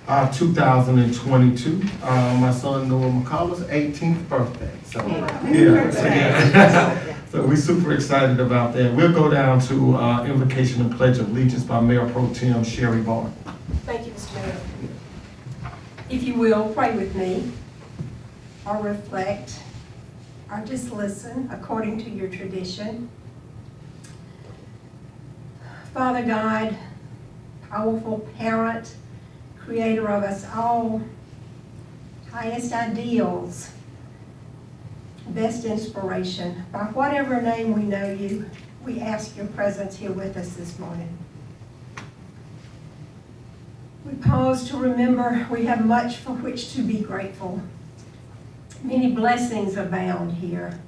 2022, my son Noah McCullough's 18th birthday. So, yeah. So we're super excited about that. We'll go down to invocation and pledge of allegiance by Mayor Pro Tem Sherry Barr. Thank you, Mr. Mayor. If you will, pray with me, or reflect, or just listen according to your tradition. Father God, powerful parent, creator of us all, highest ideals, best inspiration. By whatever name we know you, we ask your presence here with us this morning. We pause to remember we have much for which to be grateful. Many blessings abound here.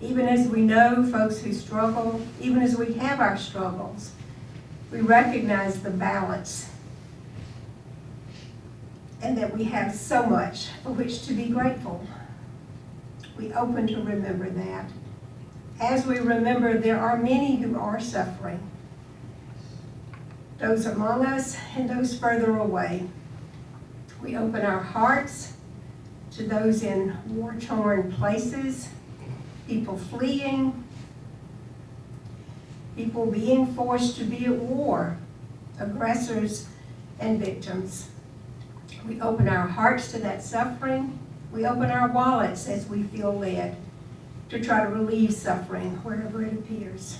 Even as we know folks who struggle, even as we have our struggles, we recognize the balance and that we have so much for which to be grateful. We open to remember that. As we remember, there are many who are suffering, those among us and those further away. We open our hearts to those in war-torn places, people fleeing, people being forced to be at war, aggressors and victims. We open our hearts to that suffering. We open our wallets as we feel led to try to relieve suffering wherever it appears.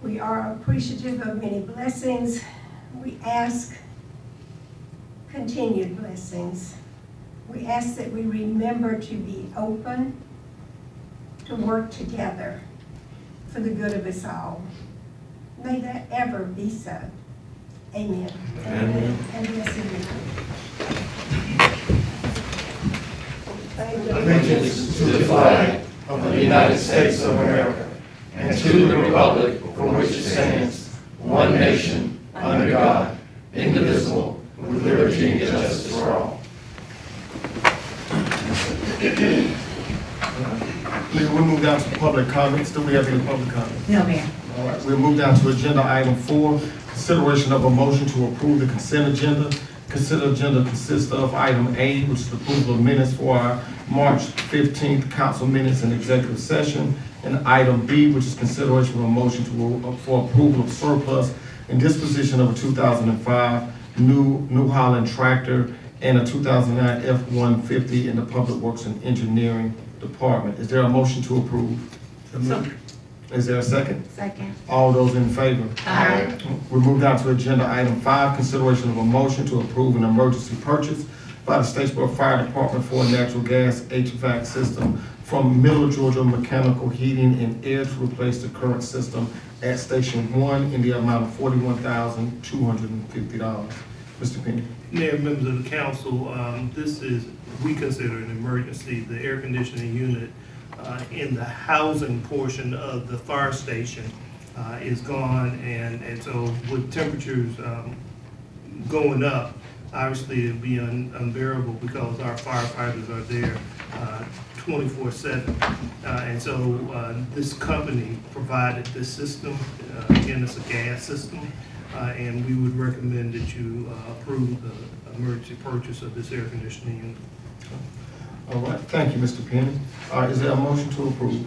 We are appreciative of many blessings. We ask continued blessings. We ask that we remember to be open, to work together for the good of us all. May that ever be so. Amen. Amen. And blessed be. Allegiance to the flag of the United States of America and to the republic for which it stands, one nation, under God, indivisible, with liberty and justice for all. We'll move down to public comments. Do we have any public comments? No, Mayor. All right, we'll move down to agenda item 4, consideration of a motion to approve the consent agenda. Consent agenda consists of item A, which is the approval of minutes for our March 15th council minutes and executive session, and item B, which is consideration of a motion for approval of surplus and disposition of a 2005 New Holland tractor and a 2009 F-150 in the Public Works and Engineering Department. Is there a motion to approve? Is there a second? Second. All those in favor? Aye. We move down to agenda item 5, consideration of a motion to approve an emergency purchase by the Statesboro Fire Department for a natural gas HVAC system from Miller, Georgia Mechanical Heating and Air to replace the current system at Station 1 in the amount of $41,250. Mr. Penny. Mayor, members of the council, we consider an emergency. The air conditioning unit in the housing portion of the fire station is gone, and so with temperatures going up, obviously it'd be unbearable because our firefighters are there 24/7. And so this company provided this system. Again, it's a gas system, and we would recommend that you approve the emergency purchase of this air conditioning unit. All right, thank you, Mr. Penny. Is there a motion to approve?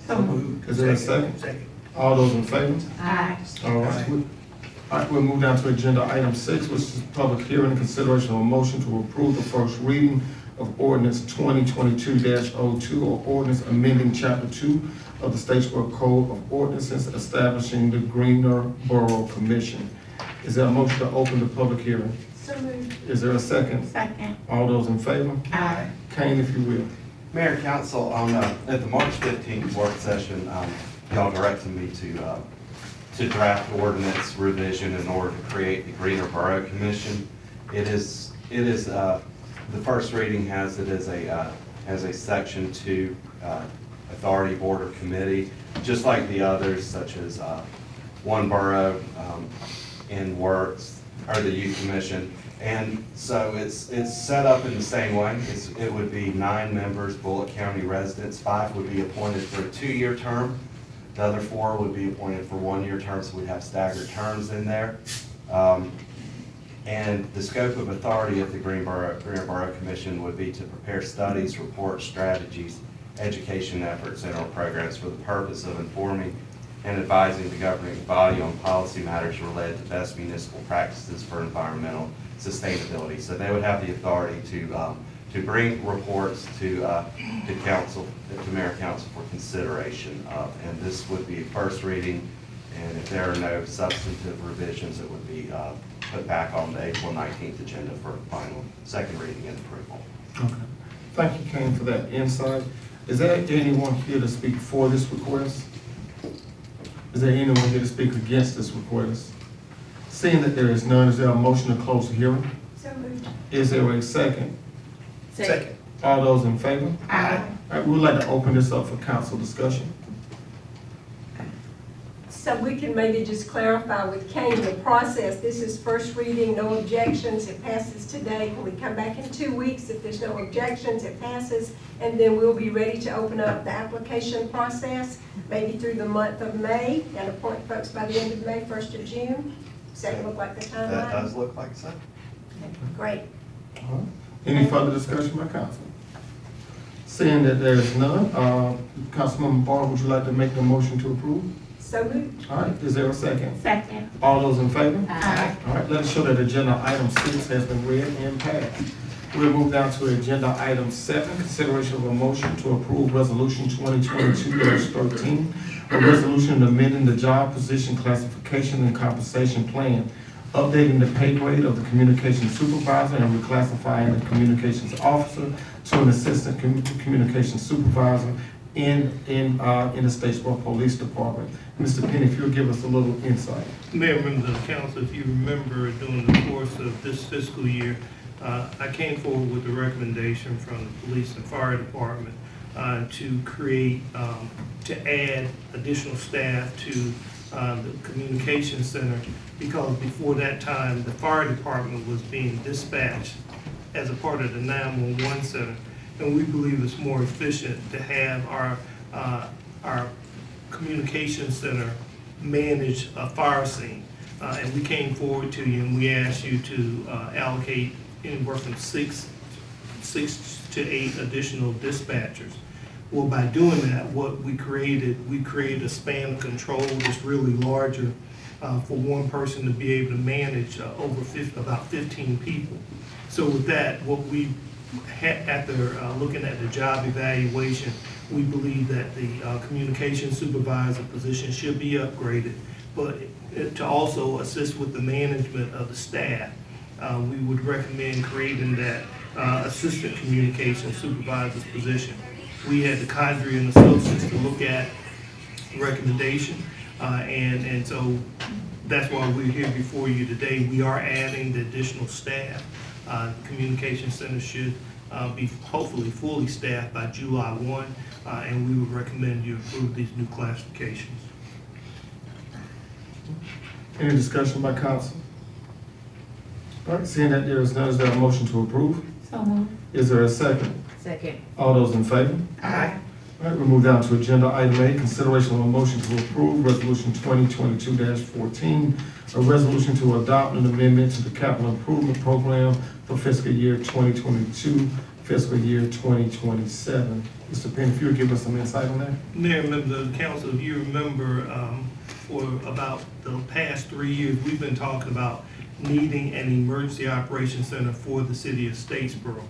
So moved. Is there a second? Second. All those in favor? Aye. All right. All right, we'll move down to agenda item 6, which is public hearing and consideration of a motion to approve the first reading of Ordinance 2022-02, or Ordinance amending Chapter 2 of the Statesboro Code of Ordinances establishing the Greenbrier Borough Commission. Is there a motion to open the public hearing? So moved. Is there a second? Second. All those in favor? Aye. Kane, if you will. Mayor and Council, at the March 15th work session, y'all directed me to draft ordinance revision in order to create the Greenbrier Borough Commission. It is the first reading has it as a Section 2 authority board or committee, just like the others, such as One Borough and Works or the Youth Commission. And so it's set up in the same way. It would be 9 members, Bullitt County residents. 5 would be appointed for a 2-year term, The other 4 would be appointed for 1-year terms, so we'd have staggered terms in there. And the scope of authority of the Greenbrier Commission would be to prepare studies, reports, strategies, education efforts, and/or programs for the purpose of informing and advising the governing body on policy matters related to best municipal practices for environmental sustainability. So they would have the authority to bring reports to council, to mayor and council for consideration of, and this would be first reading, and if there are no substantive revisions, it would be put back on the April 19th agenda for final second reading and approval. Okay. Thank you, Kane, for that insight. Is there anyone here to speak for this request? Is there anyone here to speak against this request? Seeing that there is none, is there a motion to close the hearing? So moved. Is there a second? Second. All those in favor? Aye. All right, we would like to open this up for council discussion. So we can maybe just clarify with Kane the process. This is first reading, no objections, it passes today. Can we come back in 2 weeks? If there's no objections, it passes. And then we'll be ready to open up the application process, maybe through the month of May, and appoint folks by the end of May, 1st of June. Does that look like the timeline? That does look like so. Great. All right. Any further discussion by council? Seeing that there is none, Councilmember Barr, would you like to make the motion to approve? So moved. All right, is there a second? Second. All those in favor? Aye. All right, let us show that agenda item 6 has been read and passed. We'll move down to agenda item 7, consideration of a motion to approve resolution 2022-13, a resolution amending the job position classification and compensation plan, updating the pay grade of the communications supervisor and reclassifying the communications officer to an assistant communications supervisor in the Sboro Police Department. Mr. Penny, if you'll give us a little insight. Mayor, members of the council, if you remember during the course of this fiscal year, I came forward with a recommendation from the police and fire department to create, to add additional staff to the communication center, because before that time, the fire department was being dispatched as a part of the 911 center. And we believe it's more efficient to have our communication center manage a fire scene. And we came forward to you and we asked you to allocate anywhere from six to 8 additional dispatchers. Well, by doing that, what we created a span of control that's really larger for one person to be able to manage about 15 people. So with that, what we after looking at the job evaluation, we believe that the communication supervisor position should be upgraded, but to also assist with the management of the staff, we would recommend creating that assistant communication supervisor's position. We had the Condrey and Associates to look at the recommendation, and so that's why we're here before you today. We are adding the additional staff. The communication center should be hopefully fully staffed by July 1, and we would recommend you approve these new classifications. Any discussion by council? All right, seeing that there is none, is there a motion to approve? So moved. Is there a second? Second. All those in favor? Aye. All right, we'll move down to agenda item 8, consideration of a motion to approve resolution 2022-14, a resolution to adopt an amendment to the capital improvement program for fiscal year 2022, fiscal year 2027. Mr. Penn, if you would give us some insight on that? Mayor, members of the council, if you remember, for about the past 3 years, we've been talking about needing an emergency operations center for the city of Sboro.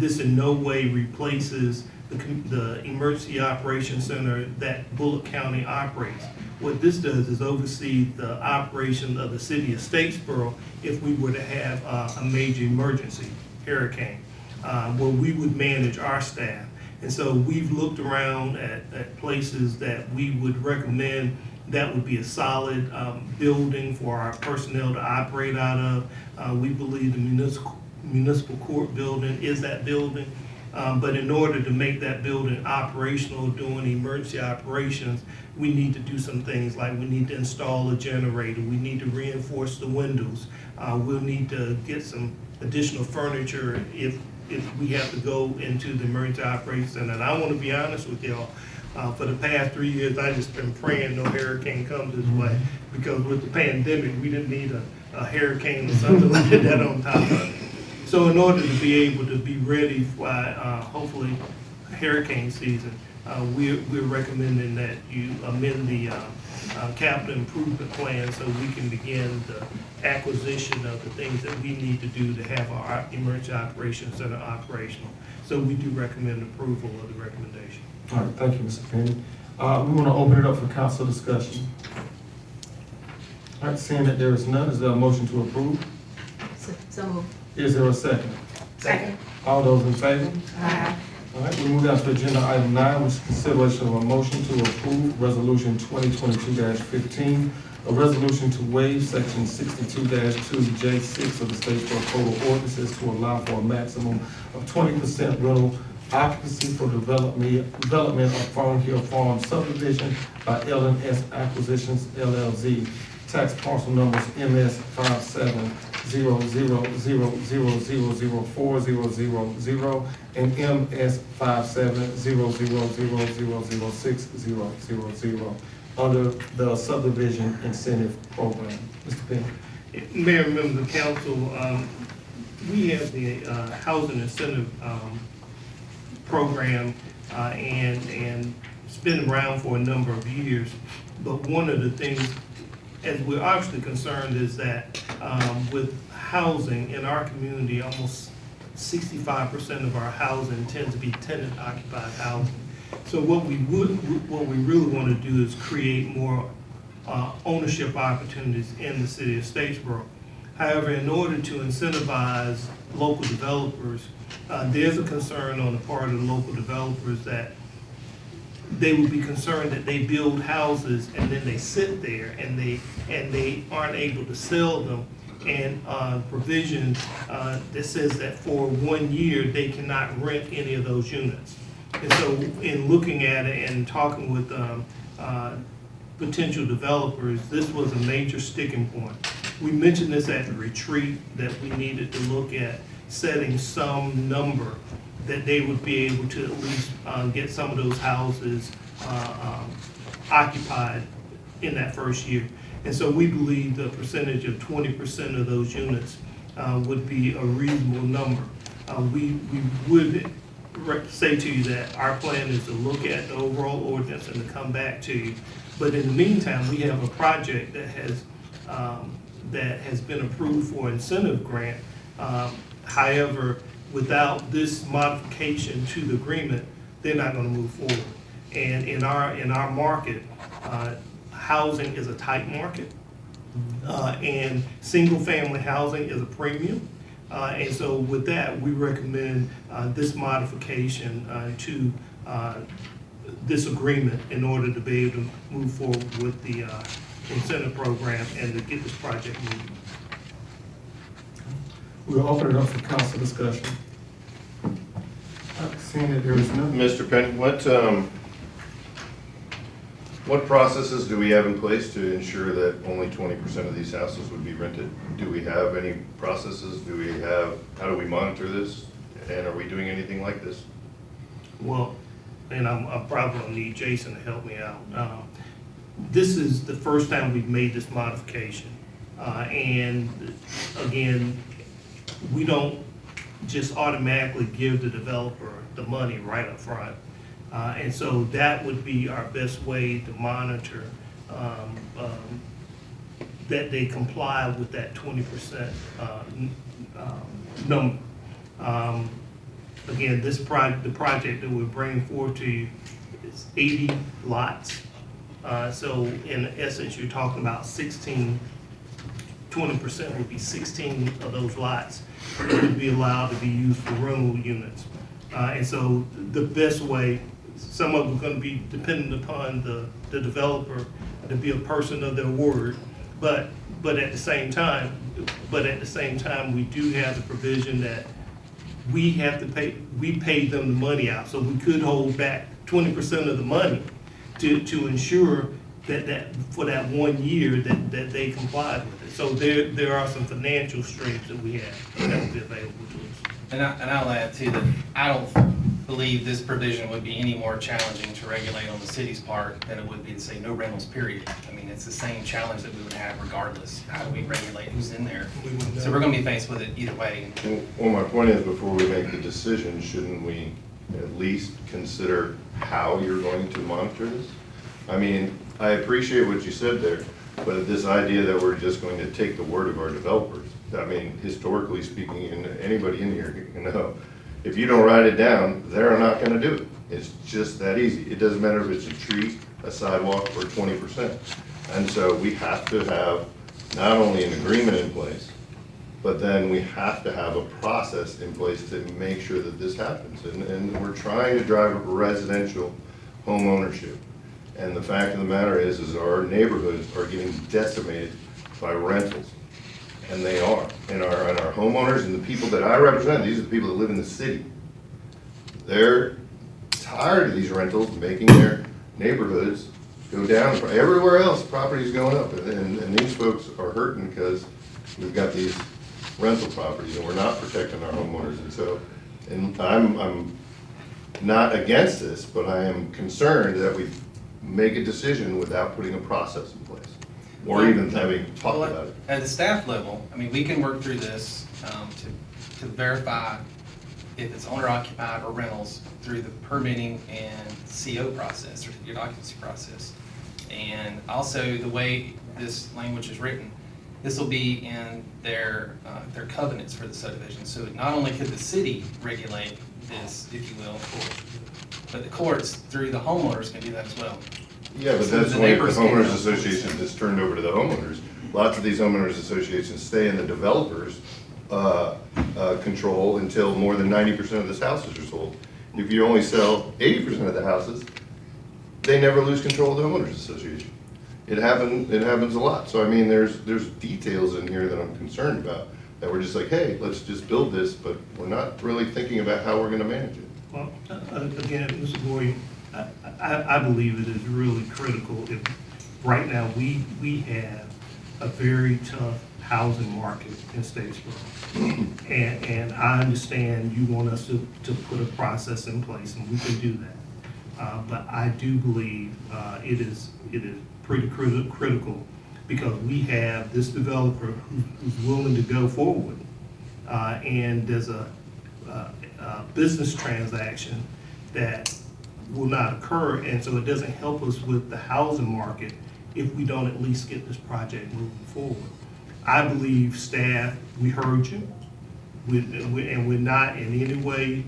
This in no way replaces the emergency operations center that Bullock County operates. What this does is oversee the operation of the city of Sboro if we were to have a major emergency, hurricane, where we would manage our staff. And so we've looked around at places that we would recommend that would be a solid building for our personnel to operate out of. We believe the municipal court building is that building. But in order to make that building operational during emergency operations, we need to do some things like we need to install a generator, we need to reinforce the windows, we'll need to get some additional furniture if if we have to go into the emergency operations center. And I want to be honest with y'all, for the past 3 years, I just been praying no hurricane comes this way, because with the pandemic, we didn't need a hurricane or something like that on top of it. So in order to be able to be ready for, hopefully, hurricane season, we're recommending that you amend the capital improvement plan so we can begin the acquisition of the things that we need to do to have our emergency operations center operational. So we do recommend approval of the recommendation. All right, thank you, Mr. Penny. We want to open it up for council discussion. All right, seeing that there is none, is there a motion to approve? So moved. Is there a second? Second. All those in favor? Aye. All right, we move down to agenda item 9, which is consideration of a motion to approve resolution 2022-15, a resolution to waive section 62-2J6 of the Statesboro Code of Ordinances to allow for a maximum of 20% rental occupancy for development of Farm Hill Farm subdivision by L&S Acquisitions LLC, tax parcel numbers MS 570000004000 and MS 5700000600 under the subdivision incentive program. Mr. Penny. Mayor, members of council, we have the housing incentive program, and it's been around for a number of years. But one of the things, as we're obviously concerned, is that with housing in our community, almost 65% of our housing tends to be tenant occupied housing. So what we really want to do is create more ownership opportunities in the city of Statesboro. However, in order to incentivize local developers, there's a concern on the part of the local developers that they would be concerned that they build houses and then they sit there and they aren't able to sell them. And provision that says that for 1 year, they cannot rent any of those units. And so in looking at it and talking with potential developers, this was a major sticking point. We mentioned this at the retreat, that we needed to look at setting some number that they would be able to at least get some of those houses occupied in that first year. And so we believe the percentage of 20% of those units would be a reasonable number. We would say to you that our plan is to look at the overall ordinance and to come back to you. But in the meantime, we have a project that has been approved for incentive grant. However, without this modification to the agreement, they're not going to move forward. And in our market, housing is a tight market, and single-family housing is a premium. And so with that, we recommend this modification to this agreement in order to be able to move forward with the incentive program and to get this project moving. We'll open it up for council discussion. Seeing that there is none. Mr. Penny, what processes do we have in place to ensure that only 20% of these houses would be rented? Do we have any processes? How do we monitor this? And are we doing anything like this? Well, and I'm probably gonna need Jason to help me out. This is the first time we've made this modification. And again, we don't just automatically give the developer the money right up front. And so that would be our best way to monitor that they comply with that 20% number. Again, the project that we're bringing forward to you is 80 lots. So in essence, you're talking about 20% would be 16 of those lots that would be allowed to be used for rental units. And so the best way, some of them are going to be dependent upon the developer to be a person of their word, but at the same time, we do have the provision that we pay them the money out, so we could hold back 20% of the money to ensure that for that 1 year that they complied with it. So there are some financial streams that we have that will be available to us. And I'll add too that I don't believe this provision would be any more challenging to regulate on the city's part than it would be to say no rentals, period. I mean, it's the same challenge that we would have regardless. How do we regulate who's in there? We wouldn't So know. we're gonna be faced with it either way. Well, my point is, before we make the decision, shouldn't we at least consider how you're going to monitor this? I mean, I appreciate what you said there, but this idea that we're just going to take the word of our developers, I mean, historically speaking, and anybody in here can know, if you don't write it down, they're not gonna do it. It's just that easy. It doesn't matter if it's a tree, a sidewalk, or 20%. And so we have to have not only an agreement in place, but then we have to have a process in place to make sure that this happens. And we're trying to drive residential home ownership. And the fact of the matter is our neighborhoods are getting decimated by rentals. And they are. And our homeowners and the people that I represent, these are the people that live in the city. They're tired of these rentals making their neighborhoods go down. Everywhere else, property's going up. And these folks are hurting because we've got these rental properties and we're not protecting our homeowners. And so, and I'm not against this, but I am concerned that we make a decision without putting a process in place. Or even having talked Well, about it. At the staff level, I mean, we can work through this to verify if it's owner occupied or rentals through the permitting and CO process, certificate occupancy process. And also the way this language is written, this will be in their covenants for the subdivision. So not only could the city regulate this, if you will, but the courts through the homeowners can do that as well. Yeah, but So that's the when the neighbors can homeowners help. association is turned over to the homeowners. Lots of these homeowners associations stay in the developers' control until more than 90% of the houses are sold. If you only sell 80% of the houses, they never lose control of the homeowners association. It happens a lot. So I mean, there's details in here that I'm concerned about, that we're just like, hey, let's just build this, but we're not really thinking about how we're gonna manage it. Well, again, Mr. Boyd, I believe it is really critical if, right now, we have a very tough housing market in Statesboro. And I understand you want us to put a process in place, and we can do that. But I do believe it is pretty critical, because we have this developer who's willing to go forward. And there's a business transaction that will not occur, and so it doesn't help us with the housing market if we don't at least get this project moving forward. I believe staff, we heard you, and we're not in any way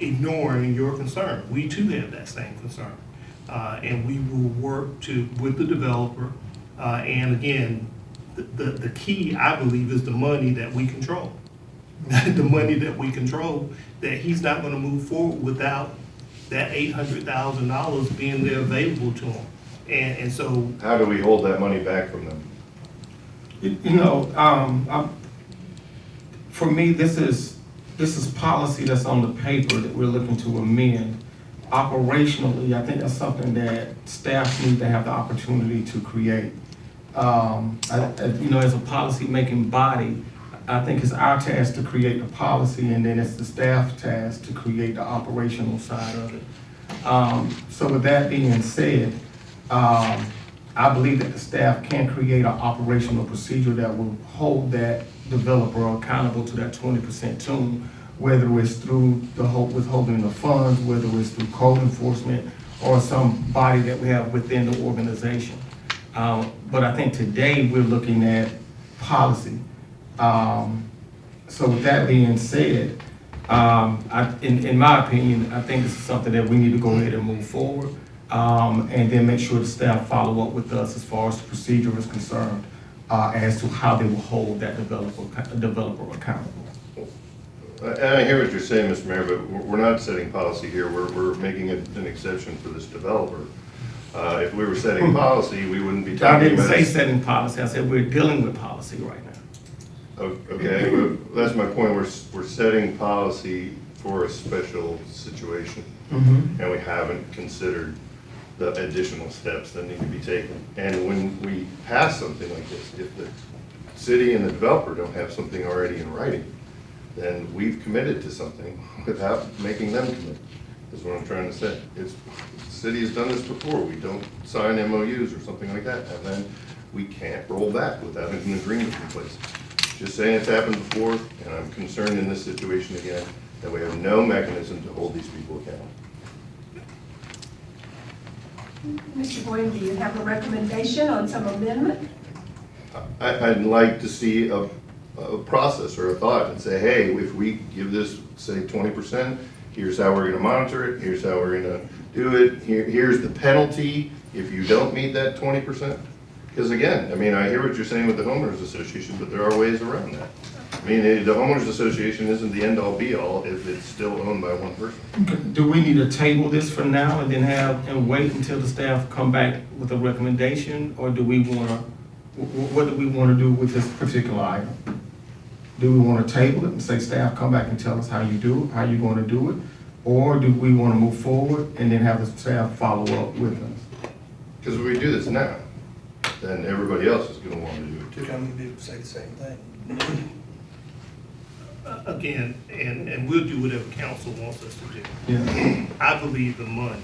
ignoring your concern. We too have that same concern. And we will work with the developer, and again, the key, I believe, is the money that we control. The money that we control, that he's not gonna move forward without that $800,000 being there available to him. And so, How do we hold that money back from them? You know, for me, this is policy that's on the paper that we're looking to amend. Operationally, I think that's something that staff need to have the opportunity to create. You know, as a policy-making body, I think it's our task to create the policy, and then it's the staff's task to create the operational side of it. So with that being said, I believe that the staff can create an operational procedure that will hold that developer accountable to that 20% tune, whether it's through the withholding of funds, whether it's through code enforcement, or somebody that we have within the organization. But I think today we're looking at policy. So with that being said, in my opinion, I think this is something that we need to go ahead and move forward, and then make sure the staff follow up with us as far as the procedure is concerned, as to how they will hold that developer accountable. And I hear what you're saying, Mr. Mayor, but we're not setting policy here. We're making an exception for this developer. If we were setting policy, we wouldn't be I talking didn't about. say setting policy, I said we're dealing with policy right now. Okay, well, that's my point. We're setting policy for a special situation. And we haven't considered the additional steps that need to be taken. And when we pass something like this, if the city and the developer don't have something already in writing, then we've committed to something without making them commit, is what I'm trying to say. The city has done this before, we don't sign MOUs or something like that, and then we can't roll back without an agreement in place. Just saying it's happened before, and I'm concerned in this situation again, that we have no mechanism to hold these people accountable. Mr. Boyd, do you have a recommendation on some amendment? I'd like to see a process or a thought and say, hey, if we give this, say, 20%, here's how we're gonna monitor it, here's how we're gonna do it, here's the penalty if you don't meet that 20%. Because again, I mean, I hear what you're saying with the homeowners association, but there are ways around that. I mean, the homeowners association isn't the end-all be-all if it's still owned by one person. Do we need to table this for now and then wait until the staff come back with a recommendation? Or do we wanna, what do we wanna do with this particular item? Do we wanna table it and say, staff, come back and tell us how you do it, how you're gonna do it? Or do we wanna move forward and then have the staff follow up with us? Because if we do this now, then everybody else is gonna want to do it too. Come and be able to say the same thing. Again, and we'll do whatever council wants us to do. Yeah. I believe the money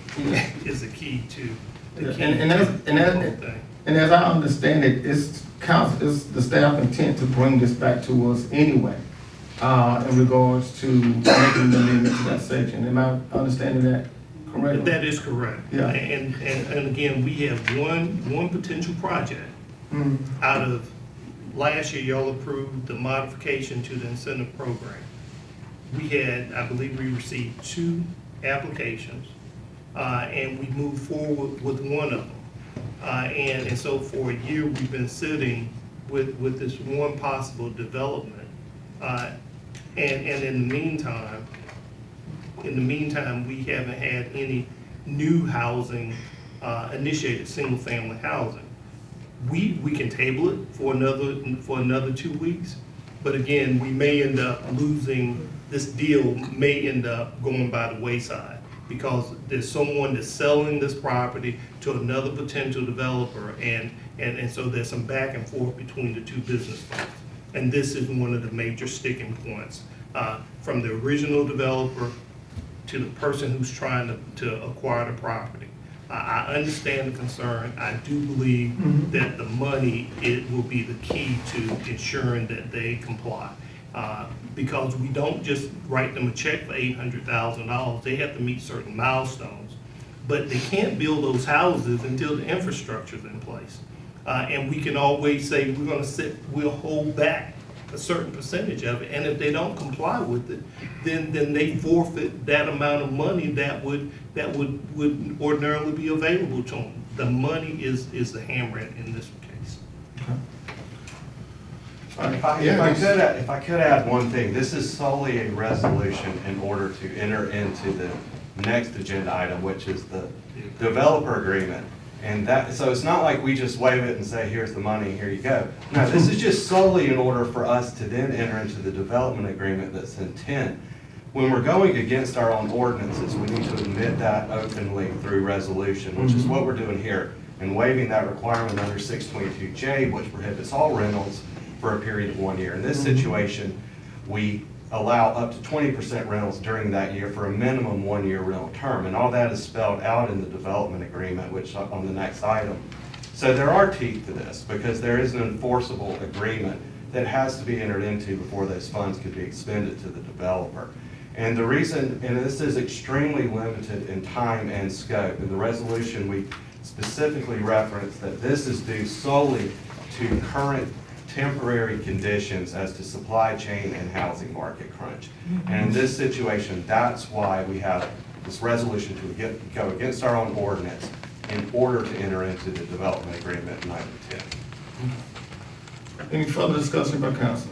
is the key to, the key And to that's- the whole thing. And as I understand it, it's the staff intent to bring this back to us anyway, in regards to making the amendment to that section. Am I understanding that correctly? That is correct. Yeah. And again, we have one potential project Mhm. out of, last year y'all approved the modification to the incentive program. We had, I believe we received 2 applications, and we moved forward with one of them. And so for a year, we've been sitting with this one possible development. And in the meantime, we haven't had any new housing, initiated single-family housing. We can table it for another 2 weeks, but again, we may end up losing, this deal may end up going by the wayside because there's someone that's selling this property to another potential developer, and so there's some back and forth between the 2 business folks. And this is one of the major sticking points, from the original developer to the person who's trying to acquire the property. I understand the concern. I do believe that the money, it will be the key to ensuring that they comply. Because we don't just write them a check for $800,000. They have to meet certain milestones. But they can't build those houses until the infrastructure's in place. And we can always say, we'll hold back a certain percentage of it, and if they don't comply with it, then they forfeit that amount of money that would ordinarily be available to them. The money is the hammer in this case. If I could add one thing, this is solely a resolution in order to enter into the next agenda item, which is the developer agreement. And so it's not like we just wave it and say, here's the money, here you go. No, this is just solely in order for us to then enter into the development agreement that's in 10. When we're going against our own ordinances, we need to admit that openly through resolution, which is what we're doing here. And waiving that requirement under 622J, which prohibits all rentals for a period of 1 year. In this situation, we allow up to 20% rentals during that year for a minimum 1-year rental term. And all that is spelled out in the development agreement, which on the next item. So there are teeth to this because there is an enforceable agreement that has to be entered into before those funds could be expended to the developer. And the reason, and this is extremely limited in time and scope, in the resolution we specifically reference that this is due solely to current temporary conditions as to supply chain and housing market crunch. And in this situation, that's why we have this resolution to go against our own ordinance in order to enter into the development agreement in item 10. Any further discussion by council?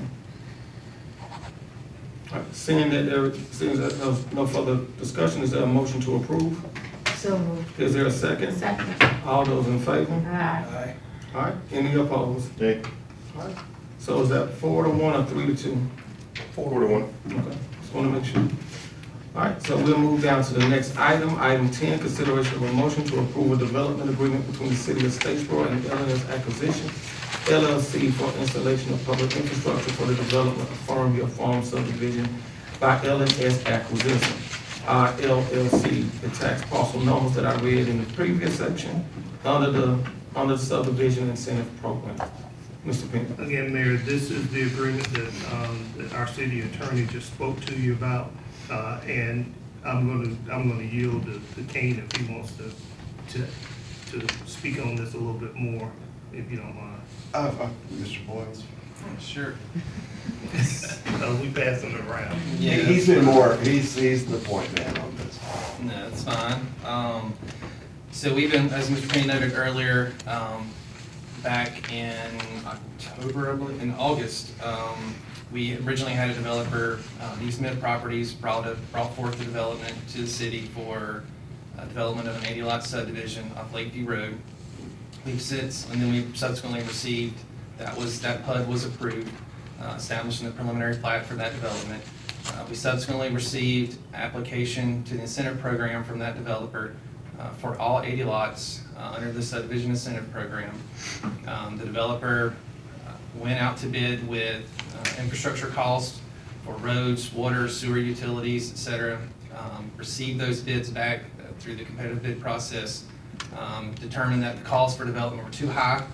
All right, seeing that there's no further discussion, is there a motion to approve? So moved. Is there a second? Second. All those in favor? Aye. All right, any opposed? Okay, All right, so is that 4-1 or 3-2? 4-1. Okay, just want to make sure. All right, so we'll move down to the next item. Item 10, consideration of a motion to approve a development agreement between the city of Statesboro and Ordinance Acquisition, LLC, for installation of public infrastructure for the development of Farmville Farm subdivision by LNS Acquisition, LLC. The tax parcel numbers that I read in the previous section under the subdivision incentive program. Mr. Pena. Again, Mayor, this is the agreement that our city attorney just spoke to you about, and I'm gonna yield to Kane if he wants to speak on this a little bit more, if you don't mind. Mr. Boyles? Sure. We passing it around. Yeah, He's been more, he's the point man on this. No, it's fine. So we've been, as Mr. Payne noted earlier, back in October, I believe, in August, we originally had a developer, East Mid Properties, brought forth the development to the city for development of an 80-lot subdivision off Lakeview Road. We've since, and then we subsequently received, that PUD was approved, establishing the preliminary plat for that development. We subsequently received application to the incentive program from that developer for all 80 lots under the subdivision incentive program. The developer went out to bid with infrastructure costs for roads, water, sewer utilities, et cetera. Received those bids back through the competitive bid process, determined that the costs for development were too high,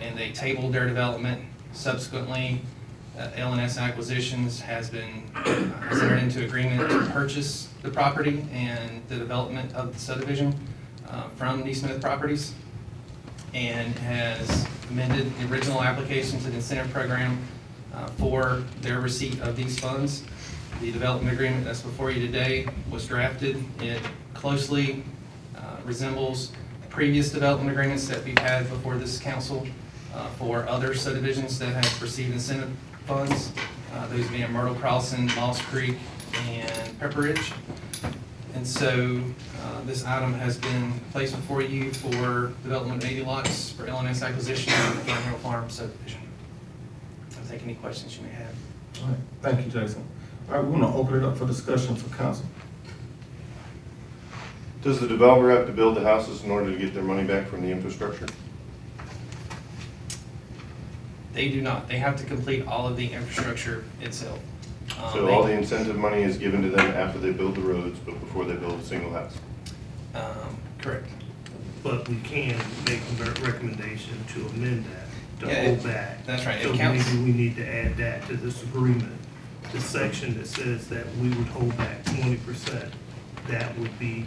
and they tabled their development. Subsequently, LNS Acquisitions has entered into agreement to purchase the property and the development of the subdivision from East Smith Properties, and has amended the original application to the incentive program for their receipt of these funds. The development agreement that's before you today was drafted. It closely resembles previous development agreements that we've had before this council for other subdivisions that have received incentive funds, those being Myrtle Crossing, Moss Creek, and Pepper Ridge. And so this item has been placed before you for development of 80 lots for LNS acquisition and the Farmville Farm subdivision. I'll take any questions you may have. All right, thank you, Jason. All right, we're gonna open it up for discussion for council. Does the developer have to build the houses in order to get their money back from the infrastructure? They do not. They have to complete all of the infrastructure itself. So all the incentive money is given to them after they build the roads, but before they build a single house? Correct. But we can make a recommendation to amend that, to Yeah, hold back. that's right. It So counts. maybe we need to add that to this agreement, the section that says that we would hold back 20%, that would be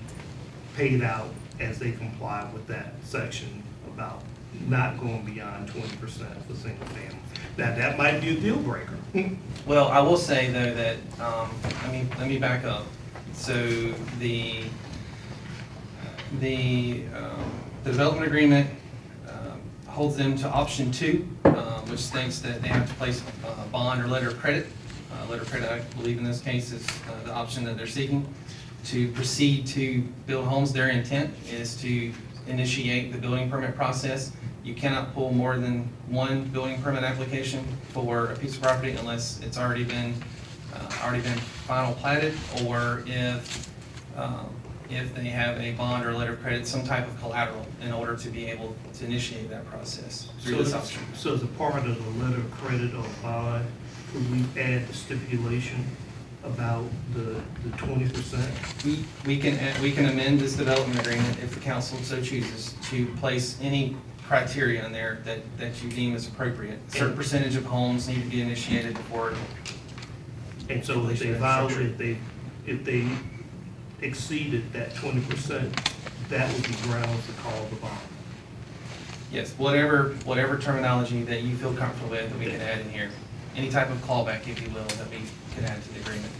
paid out as they comply with that section about not going beyond 20% for single family. Now, that might be a deal breaker. Well, I will say though that, let me back up. So the development agreement holds them to option 2, which states that they have to place a bond or letter of credit. Letter of credit, I believe in this case, is the option that they're seeking to proceed to build homes. Their intent is to initiate the building permit process. You cannot pull more than one building permit application for a piece of property unless it's already been final platted, or if they have a bond or letter of credit, some type of collateral, in order to be able to initiate that process through this option. So as a part of the letter of credit or bond, could we add the stipulation about the 20%? We can amend this development agreement if the council so chooses to place any criteria in there that you deem as appropriate. A certain percentage of homes need to be initiated before. And so if they violate, if they exceeded that 20%, that would be grounds to call the bond. Yes, whatever terminology that you feel comfortable with, that we can add in here. Any type of callback, if you will, that we can add to the agreement.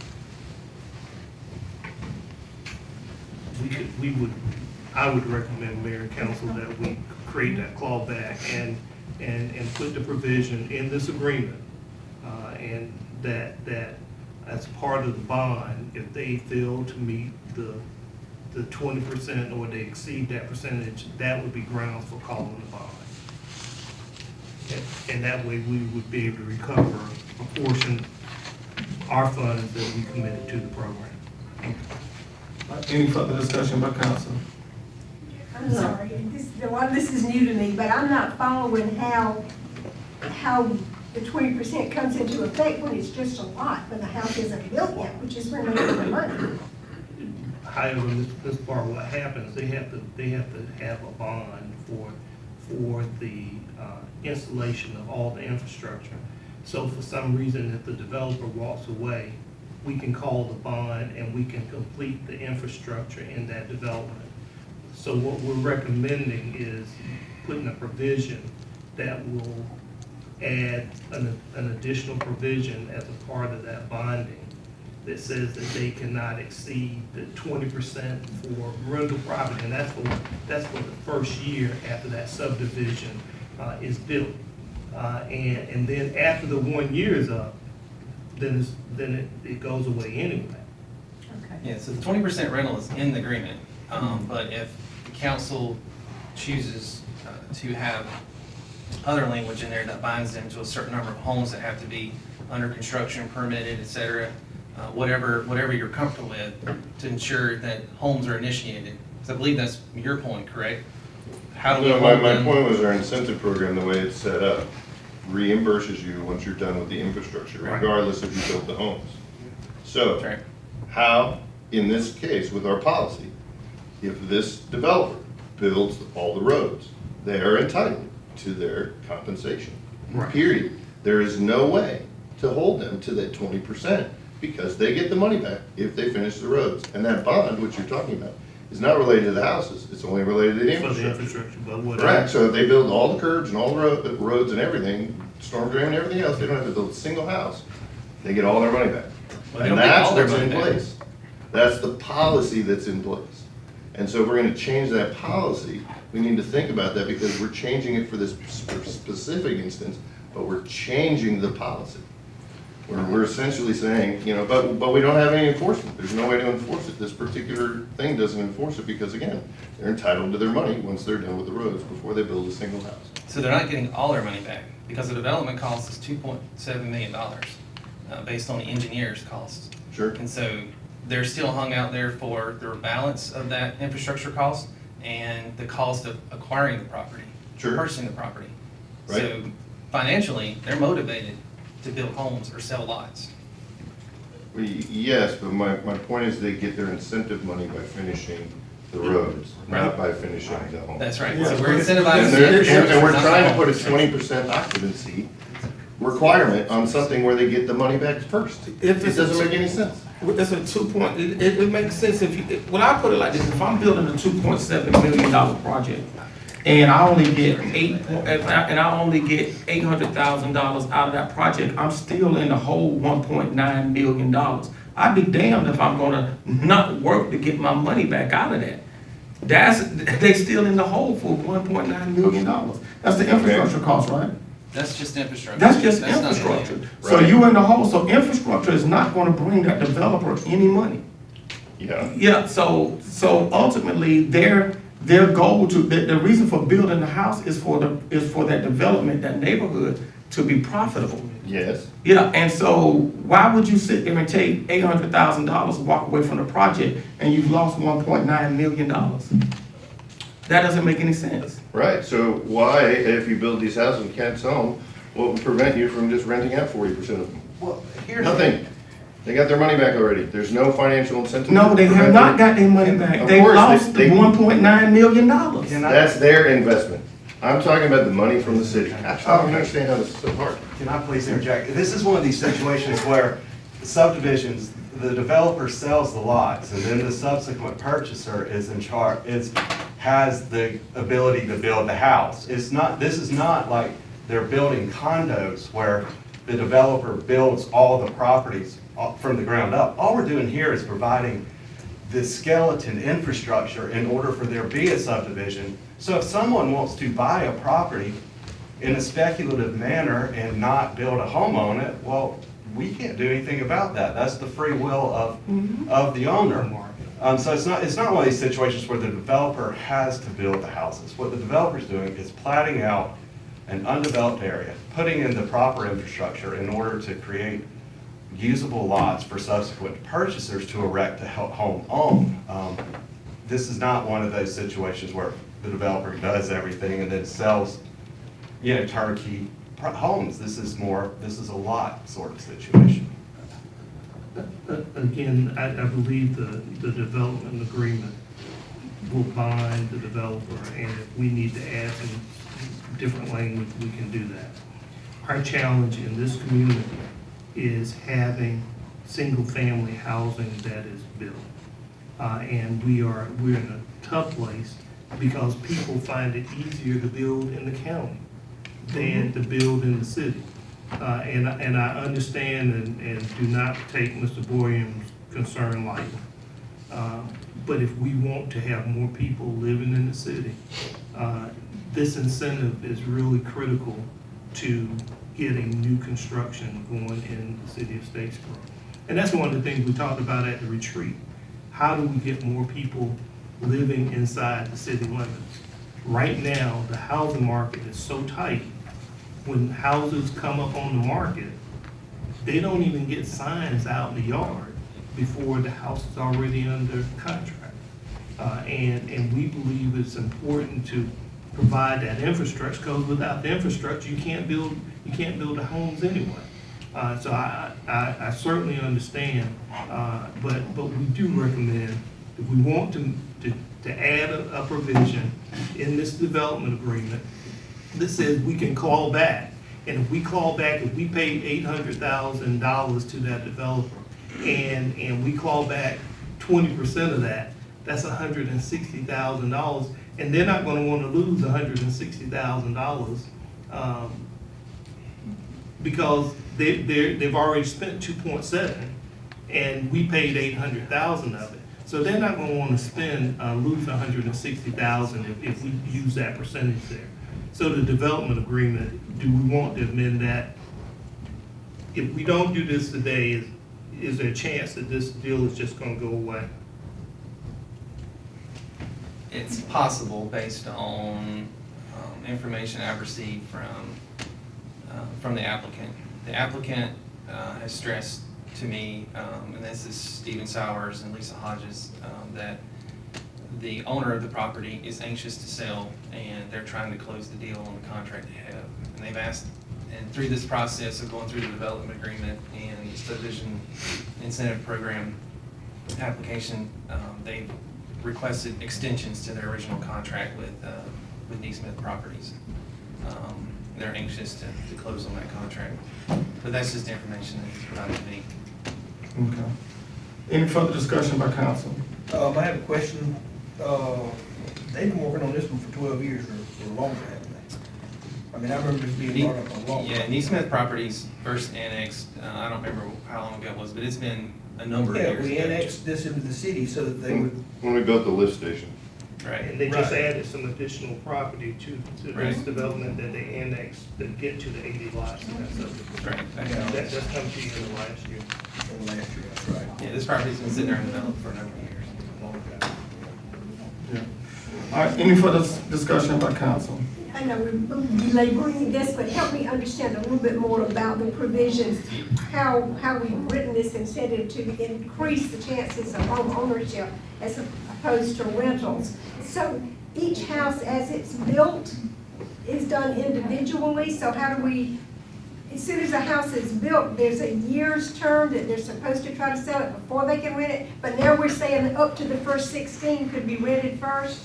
I would recommend, Mayor and Council, that we create that clawback and put the provision in this agreement, and that as part of the bond, if they fail to meet the 20% or they exceed that percentage, that would be grounds for calling the bond. And that way we would be able to recover a portion, our funds that we committed to the program. Any further discussion by council? I'm sorry, a lot of this is new to me, but I'm not following how the 20% comes into effect when it's just a lot, when the house isn't built yet, which is where most of the money. However, Ms. Barr, what happens, they have to have a bond for the installation of all the infrastructure. So for some reason, if the developer walks away, we can call the bond and we can complete the infrastructure in that development. So what we're recommending is putting a provision that will add an additional provision as a part of that bonding that says that they cannot exceed the 20% for rental property, and that's for the first year after that subdivision is built. And then after the 1 year is up, then it goes away anyway. Okay. Yeah, so the 20% rental is in the agreement, but if the council chooses to have other language in there that binds them to a certain number of homes that have to be under construction, permitted, et cetera, whatever you're comfortable with, to ensure that homes are initiated. So I believe that's your point, correct? How do we No, hold my them? point was our incentive program, the way it's set up, reimburses you once you're done with the infrastructure, Right. regardless if you built the homes. So, Right. how, in this case, with our policy, if this developer builds all the roads, they are entitled to their compensation. Right. Period. There is no way to hold them to that 20% because they get the money back if they finish the roads. And that bond, which you're talking about, is not related to the houses, it's only related to the For the infrastructure. infrastructure, but whatever. Correct, so if they build all the curbs and all the roads and everything, storm drain and everything else, they don't have to build a single house. They get all their money back. Well, they And don't get that's all their what's money in back. place. That's the policy that's in place. And so if we're gonna change that policy, we need to think about that because we're changing it for this specific instance, but we're changing the policy. We're essentially saying, you know, but we don't have any enforcement. There's no way to enforce it. This particular thing doesn't enforce it because, again, they're entitled to their money once they're done with the roads before they build a single house. So they're not getting all their money back because the development cost is $2.7 million based on the engineer's costs. Sure. And so they're still hung out there for the balance of that infrastructure cost and the cost of acquiring the property, Sure. purchasing the property. Right. So financially, they're motivated to build homes or sell lots. Well, yes, but my point is they get their incentive money by finishing the roads, not by finishing the home. That's right. Yeah, So we're but- incentivizing And the they're- infrastructure. and we're not the trying to put a homes. 20% occupancy requirement on something where they get the money back first. It If it's a- doesn't make any sense. It's a 2 it makes sense if you, well, I put it like this, if I'm building a $2.7 million project, and I only get $800,000 out of that project, I'm still in the whole $1.9 million. I'd be damned if I'm gonna not work to get my money back out of that. They still in the hole for $1.9 million. That's the infrastructure cost, right? That's just infrastructure. That's just not the land. infrastructure. So Right. you in the hole, so infrastructure is not gonna bring that developer any money. Yeah. Yeah, so ultimately, their goal the reason for building the house is for that development, that neighborhood to be profitable. Yes. Yeah, and so why would you sit there and take $800,000, walk away from the project, and you've lost $1.9 million? That doesn't make any sense. Right, so why, if you build these houses and can't sell them, what would prevent you from just renting out 40% of them? Well, here's. Nothing. They got their money back already. There's no financial incentive. No, they to have prevent not them. got their money back. Of They course, lost the they- $1.9 million. Can I- That's their investment. I'm talking about the money from the city. I don't understand how this is so hard. Can I please interject? This is one of these situations where subdivisions, the developer sells the lots, and then the subsequent purchaser is in charge, has the ability to build the house. This is not like they're building condos where the developer builds all the properties from the ground up. All we're doing here is providing the skeleton infrastructure in order for there to be a subdivision. So if someone wants to buy a property in a speculative manner and not build a home on it, well, we can't do anything about that. That's the free will of the owner. So it's not one of these situations where the developer has to build the houses. What the developer's doing is platting out an undeveloped area, putting in the proper infrastructure in order to create usable lots for subsequent purchasers to erect a home on. This is not one of those situations where the developer does everything and then sells, turnkey homes. This is a lot sort of situation. Again, I believe the development agreement will bind the developer, and if we need to add some different language, we can do that. Our challenge in this community is having single-family housing that is built. And we're in a tough place because people find it easier to build in the county than to build in the city. And I understand and do not take Mr. Boyum's concern lightly. But if we want to have more people living in the city, this incentive is really critical to getting new construction going in the city of Statesboro. And that's one of the things we talked about at the retreat. How do we get more people living inside the city limits? Right now, the housing market is so tight. When houses come up on the market, they don't even get signs out in the yard before the house is already under contract. And we believe it's important to provide that infrastructure, because without the infrastructure, you can't build the homes anyway. So I certainly understand, but we do recommend, if we want to add a provision in this development agreement that says we can claw back. And if we claw back, if we pay $800,000 to that developer, and we claw back 20% of that, that's $160,000, and they're not gonna wanna lose $160,000, because they've already spent 2.7, and we paid 800,000 of it. So they're not gonna wanna lose 160,000 if we use that percentage there. So the development agreement, do we want to amend that? If we don't do this today, is there a chance that this deal is just gonna go away? It's possible based on information I've received from the applicant. The applicant has stressed to me, and this is Stephen Sowers and Lisa Hodges, that the owner of the property is anxious to sell, and they're trying to close the deal on the contract they have. And they've asked, and through this process of going through the development agreement and the subdivision incentive program application, they've requested extensions to their original contract with Neesmith Properties. They're anxious to close on that contract. But that's just information that he's provided to me. Okay. Any further discussion by council? I have a question. They've been working on this one for 12 years or longer, haven't they? I mean, I remember this being brought up a long time. Yeah, Neesmith Properties first annexed, I don't remember how long ago it was, but it's been a number of Yeah, years. we annexed this into the city so that they would, When we built the lift station, Right. And they just Right. added some additional property to this Right. development that they annexed to get to the 80 lots and that stuff. Right. That's come to you in the last year. in last year, that's right. Yeah, this property's been sitting there undeveloped for a number of years. Long time. Yeah. All right, any further discussion by council? I know we're belaboring this, but help me understand a little bit more about the provisions, how we've written this incentive to increase the chances of home ownership as opposed to rentals. So each house as it's built is done individually, so how do we, as soon as a house is built, there's a year's term that they're supposed to try to sell it before they can rent it, but now we're saying that up to the first 16 could be rented first?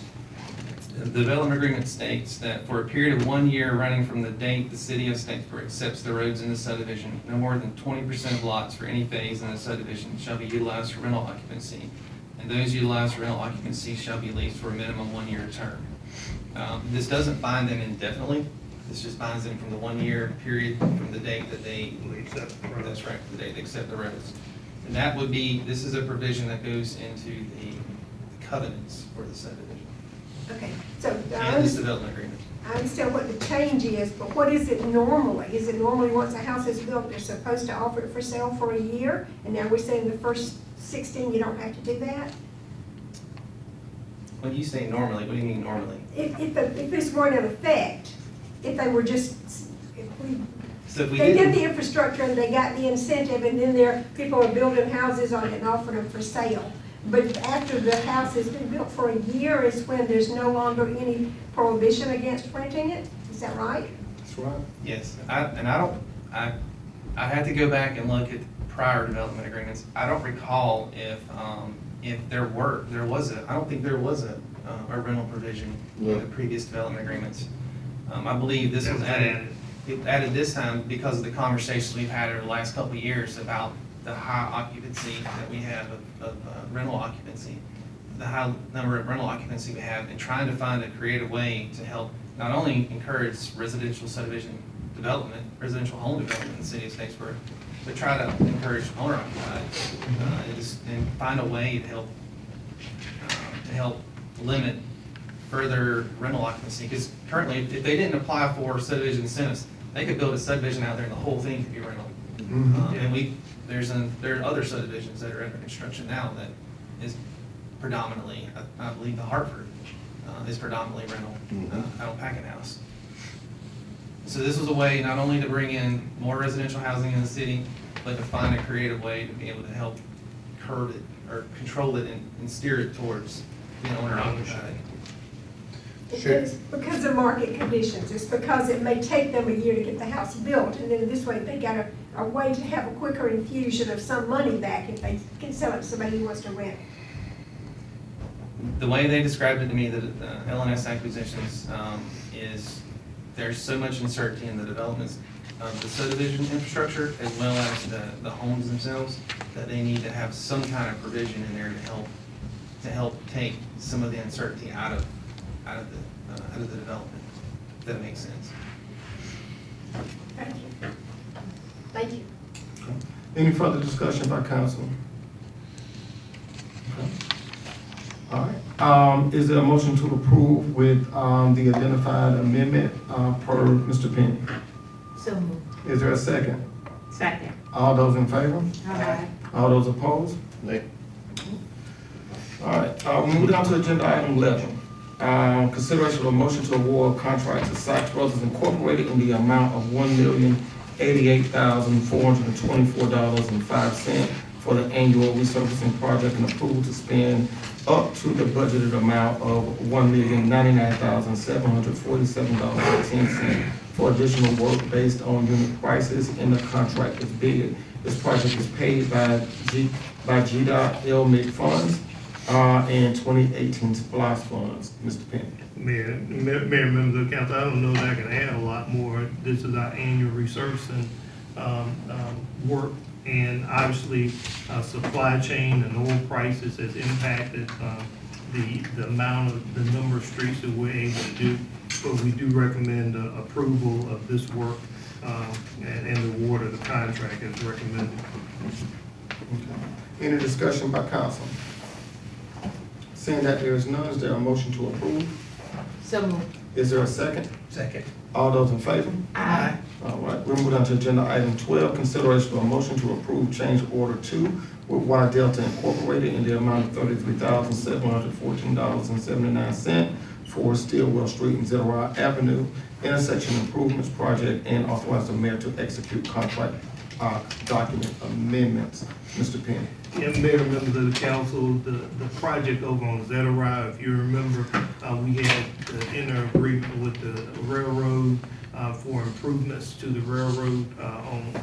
The development agreement states that for a period of 1 year running from the date the city of Statesboro accepts the roads in the subdivision, no more than 20% of lots for any phase in the subdivision shall be utilized for rental occupancy, and those utilized for rental occupancy shall be leased for a minimum 1 year term. This doesn't bind them indefinitely. This just binds them from the 1 year period from the date that they, that's right, the date they accept the roads. And that would be, this is a provision that goes into the covenants for the subdivision Okay, so and this development agreement. I understand what the change is, but what is it normally? Is it normally once a house is built, they're supposed to offer it for sale for a year? And now we're saying the first 16, you don't have to do that? What do you say normally? What do you mean normally? If this weren't in effect, if they were just, if we So if we They get didn't, the infrastructure and they got the incentive, and then people are building houses on it and offering them for sale. But after the house has been built for a year is when there's no longer any prohibition against renting it? Is that right? That's right. yes, I had to go back and look at prior development agreements. I don't recall if there was I don't think there was a rental provision in the previous development agreements. I believe this was added. It added this time because of the conversations we've had over the last couple of years about the high occupancy that we have of rental occupancy, the high number of rental occupancy we have, and trying to find a creative way to help not only encourage residential subdivision development, residential home development in the city of Statesboro, but try to encourage owner occupied, and find a way to help limit further rental occupancy. Because currently, if they didn't apply for subdivision incentives, they could build a subdivision out there and the whole thing could be rental. And there are other subdivisions that are under construction now that is predominantly, I believe the Hartford is predominantly rental, out of Packing House. So this was a way not only to bring in more residential housing in the city, but to find a creative way to be able to help curb it or control it and steer it towards being owner occupied. Because of market conditions. It's because it may take them a year to get the house built, and then this way they got a way to have a quicker infusion of some money back if they can sell it to somebody who wants to rent. The way they described it to me, the LNS acquisitions, is there's so much uncertainty in the developments of the subdivision infrastructure as well as the homes themselves, that they need to have some kind of provision in there to help take some of the uncertainty out of the development, if that makes sense. Thank you. Thank you. Any further discussion by council? Okay. All right, is there a motion to approve with, the identified amendment, per Mr. Penny? So moved. Is there a second? Second. All those in favor? Aye. All those opposed? Nay. All right, we move down to agenda item 11. Consideration of a motion to award contract to Sykes Brothers Incorporated in the amount of $1,088,424.05 for the annual resurfacing project, and approval to spend up to the budgeted amount of $1,099,747.10 for additional work based on unit prices in the contract as bid. This project is paid by G.A. LMIG funds and 2018 SPLOST funds. Mr. Penny. Mayor, members of the council, I don't know that I can add a lot more. This is our annual resurfacing work, and obviously supply chain and oil prices has impacted the number of streets that we're able to do. But we do recommend approval of this work and the award of the contract as recommended. Okay. Any discussion by council? Seeing that there is none, is there a motion to approve? So moved. Is there a second? Second. All those in favor? Aye. All right, we'll move on to agenda item 12, consideration of a motion to approve change order 2 with Y Delta Incorporated in the amount of $33,714.79 for Stillwell Street and Zedorah Avenue intersection improvements project, and authorize the mayor to execute contract document amendments. Mr. Penny. Yeah, Mayor, members of the council, the project over on Zedorah, if you remember, we had the inter agreement with the railroad for improvements to the railroad on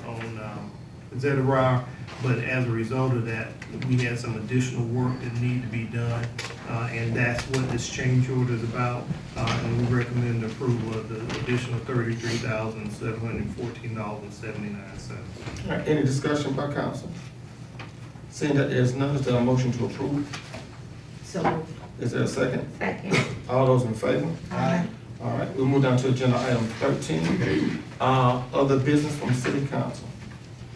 Zedorah, but as a result of that, we had some additional work that needed to be done, and that's what this change order is about, and we recommend approval of the additional $33,714.79. All right, any discussion by council? Seeing that there's none, is there a motion to approve? So moved. Is there a second? Second. All those in favor? Aye. All right, we'll move down to agenda item 13, other business from city council.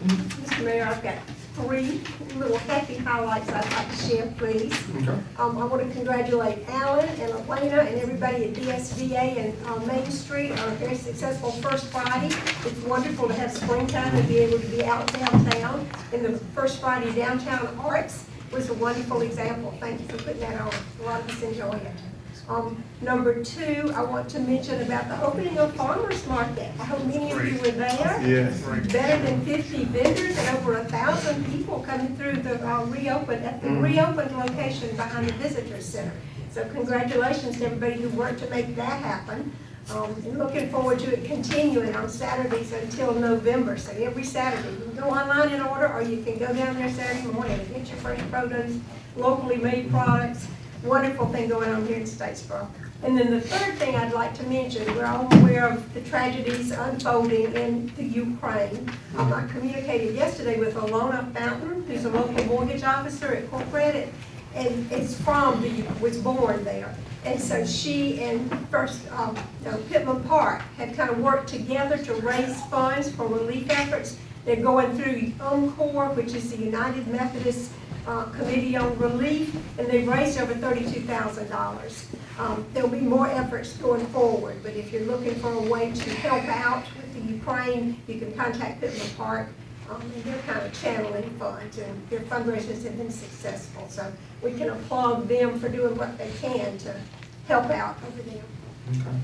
Mr. Mayor, I've got 3 little happy highlights I'd like to share, please. Okay. I want to congratulate Alan and Elena and everybody at DSVA and Main Street on a very successful First Friday. It's wonderful to have springtime and be able to be out downtown. And the First Friday Downtown Arts was a wonderful example. Thank you for putting that on. A lot of us enjoyed it. Number two, I want to mention about the opening of farmers market. I hope many of you were there. Yes. Better than 50 vendors and over 1,000 people coming through the reopened location behind the visitor center. So congratulations to everybody who worked to make that happen. And looking forward to it continuing on Saturdays until November. So every Saturday, you can go online and order, or you can go down there Saturday morning and get your fresh produce, locally made products. Wonderful thing going on here in Statesboro. And then the third thing I'd like to mention, we're all aware of the tragedies unfolding in the Ukraine. I communicated yesterday with Alona Fountain, who's a local mortgage officer at Core Credit, and was born there. And so she and Pittman Park had kind of worked together to raise funds for relief efforts. They're going through Encore, which is the United Methodist Committee on Relief, and they've raised over $32,000. There'll be more efforts going forward, but if you're looking for a way to help out with the Ukraine, you can contact Pittman Park. And they're kind of channeling funds, and their fundraisers have been successful. So we can applaud them for doing what they can to help out over there. Okay.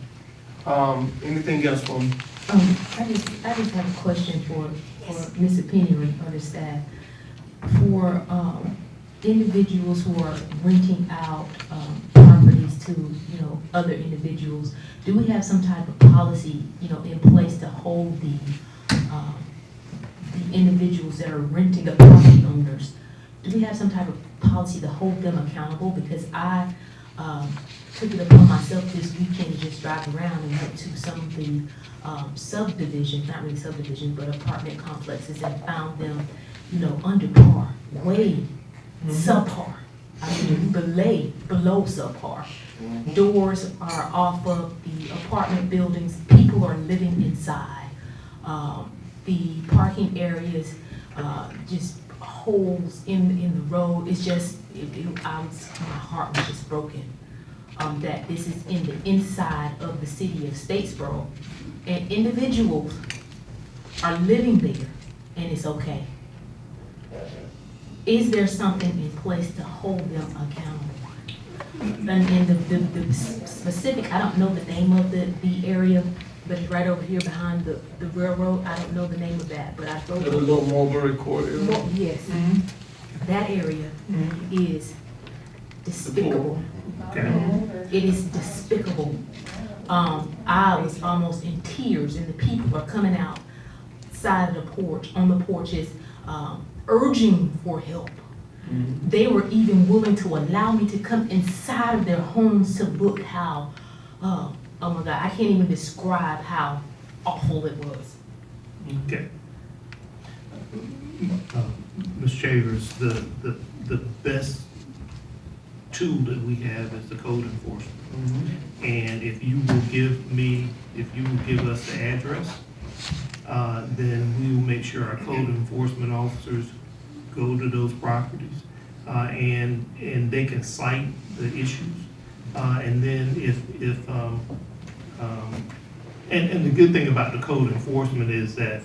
Anything else from? I just have a question for Mr. Penny or the staff. For individuals who are renting out properties to, other individuals, do we have some type of policy, in place to hold the individuals that are renting, the property owners? Do we have some type of policy to hold them accountable? Because I took it upon myself this weekend to just drive around and went to some of the subdivisions, not really subdivisions, but apartment complexes, and found them, under par, way subpar. I mean, below subpar. Doors are off of the apartment buildings. People are living inside. The parking areas, just holes in the road. It's just, my heart was just broken. That this is in the inside of the city of Statesboro, and individuals are living there, and it's okay. Is there something in place to hold them accountable? And the specific, I don't know the name of the area, but it's right over here behind the railroad. I don't know the name of that, but I drove. The little Mulberry Court area? Yes. That area is despicable. It is despicable. I was almost in tears, and the people are coming out side of the porch, on the porches, urging for help. They were even willing to allow me to come inside of their homes to look how, oh my God, I can't even describe how awful it was. Okay. Ms. Chambers, the best tool that we have is the code enforcement. And if you will give us the address, then we will make sure our code enforcement officers go to those properties, and they can cite the issues. And then and the good thing about the code enforcement is that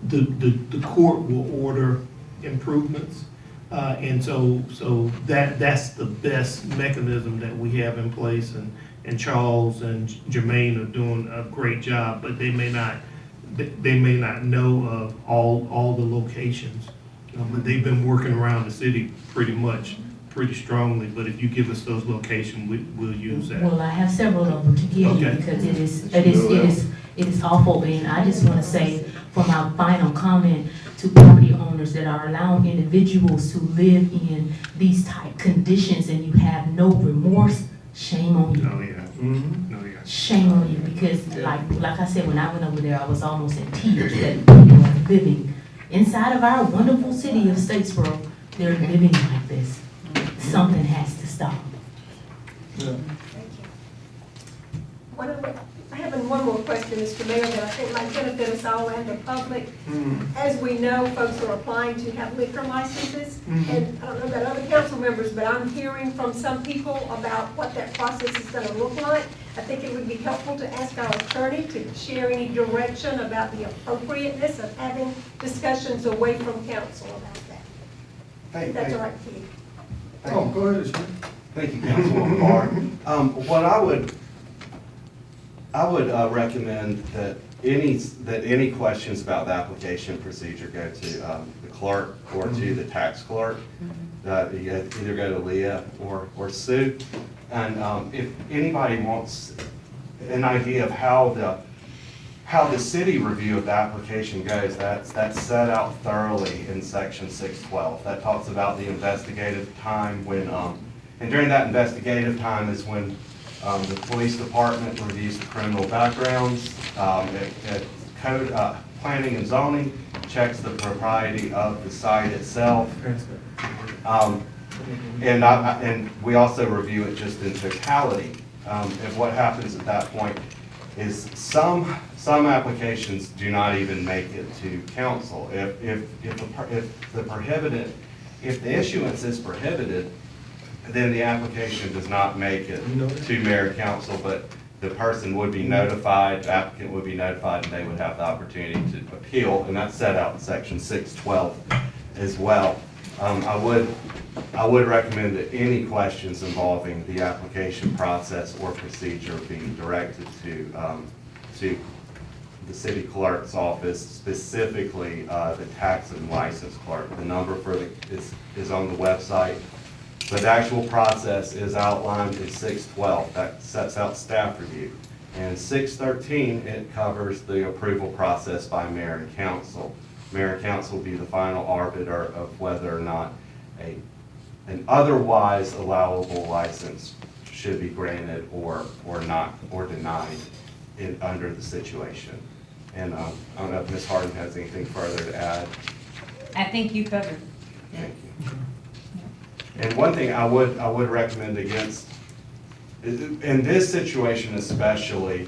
the court will order improvements. And so that's the best mechanism that we have in place, and Charles and Jermaine are doing a great job, but they may not know of all the locations. But they've been working around the city pretty strongly, but if you give us those locations, we'll use that. Well, I have several of them to give you, Okay. because it is awful, and I just want to say, for my final comment, to property owners that are allowing individuals to live in these type conditions and you have no remorse, shame on you. Oh, yeah. Oh, yeah. Shame on you, because like I said, when I went over there, I was almost in tears that people are living inside of our wonderful city of Statesboro. They're living like this. Something has to stop. Yeah. Thank you. I have one more question, Mr. Mayor, that I think might benefit us all and the public. As we know, folks are applying to have liquor licenses, and I don't know about other council members, but I'm hearing from some people about what that process is going to look like. I think it would be helpful to ask our attorney to share any direction about the appropriateness of having discussions away from council about that. If that's all right with you. Oh, go ahead, Chief. Thank you, Councilwoman Barr. What I would recommend that any questions about the application procedure go to the clerk or to the tax clerk. You either go to Leah or Sue. And if anybody wants an idea of how the city review of the application goes, that's set out thoroughly in section 612. That talks about the investigative time when, and during that investigative time is when the police department reviews the criminal backgrounds, code, planning and zoning, checks the propriety of the site itself. And we also review it just in totality. And what happens at that point is some applications do not even make it to council. If the issuance is prohibited, then the application does not make it to mayor and council, but the person would be notified, the applicant would be notified, and they would have the opportunity to appeal, and that's set out in section 612 as well. I would recommend that any questions involving the application process or procedure be directed to the city clerk's office, specifically the tax and license clerk. The number is on the website. But the actual process is outlined in 612. That sets out staff review. And 613, it covers the approval process by mayor and council. Mayor and council will be the final arbiter of whether or not an otherwise allowable license should be granted or not, or denied under the situation. And I don't know if Ms. Harden has anything further to add. I think you covered. Thank you. And one thing I would recommend against, in this situation especially,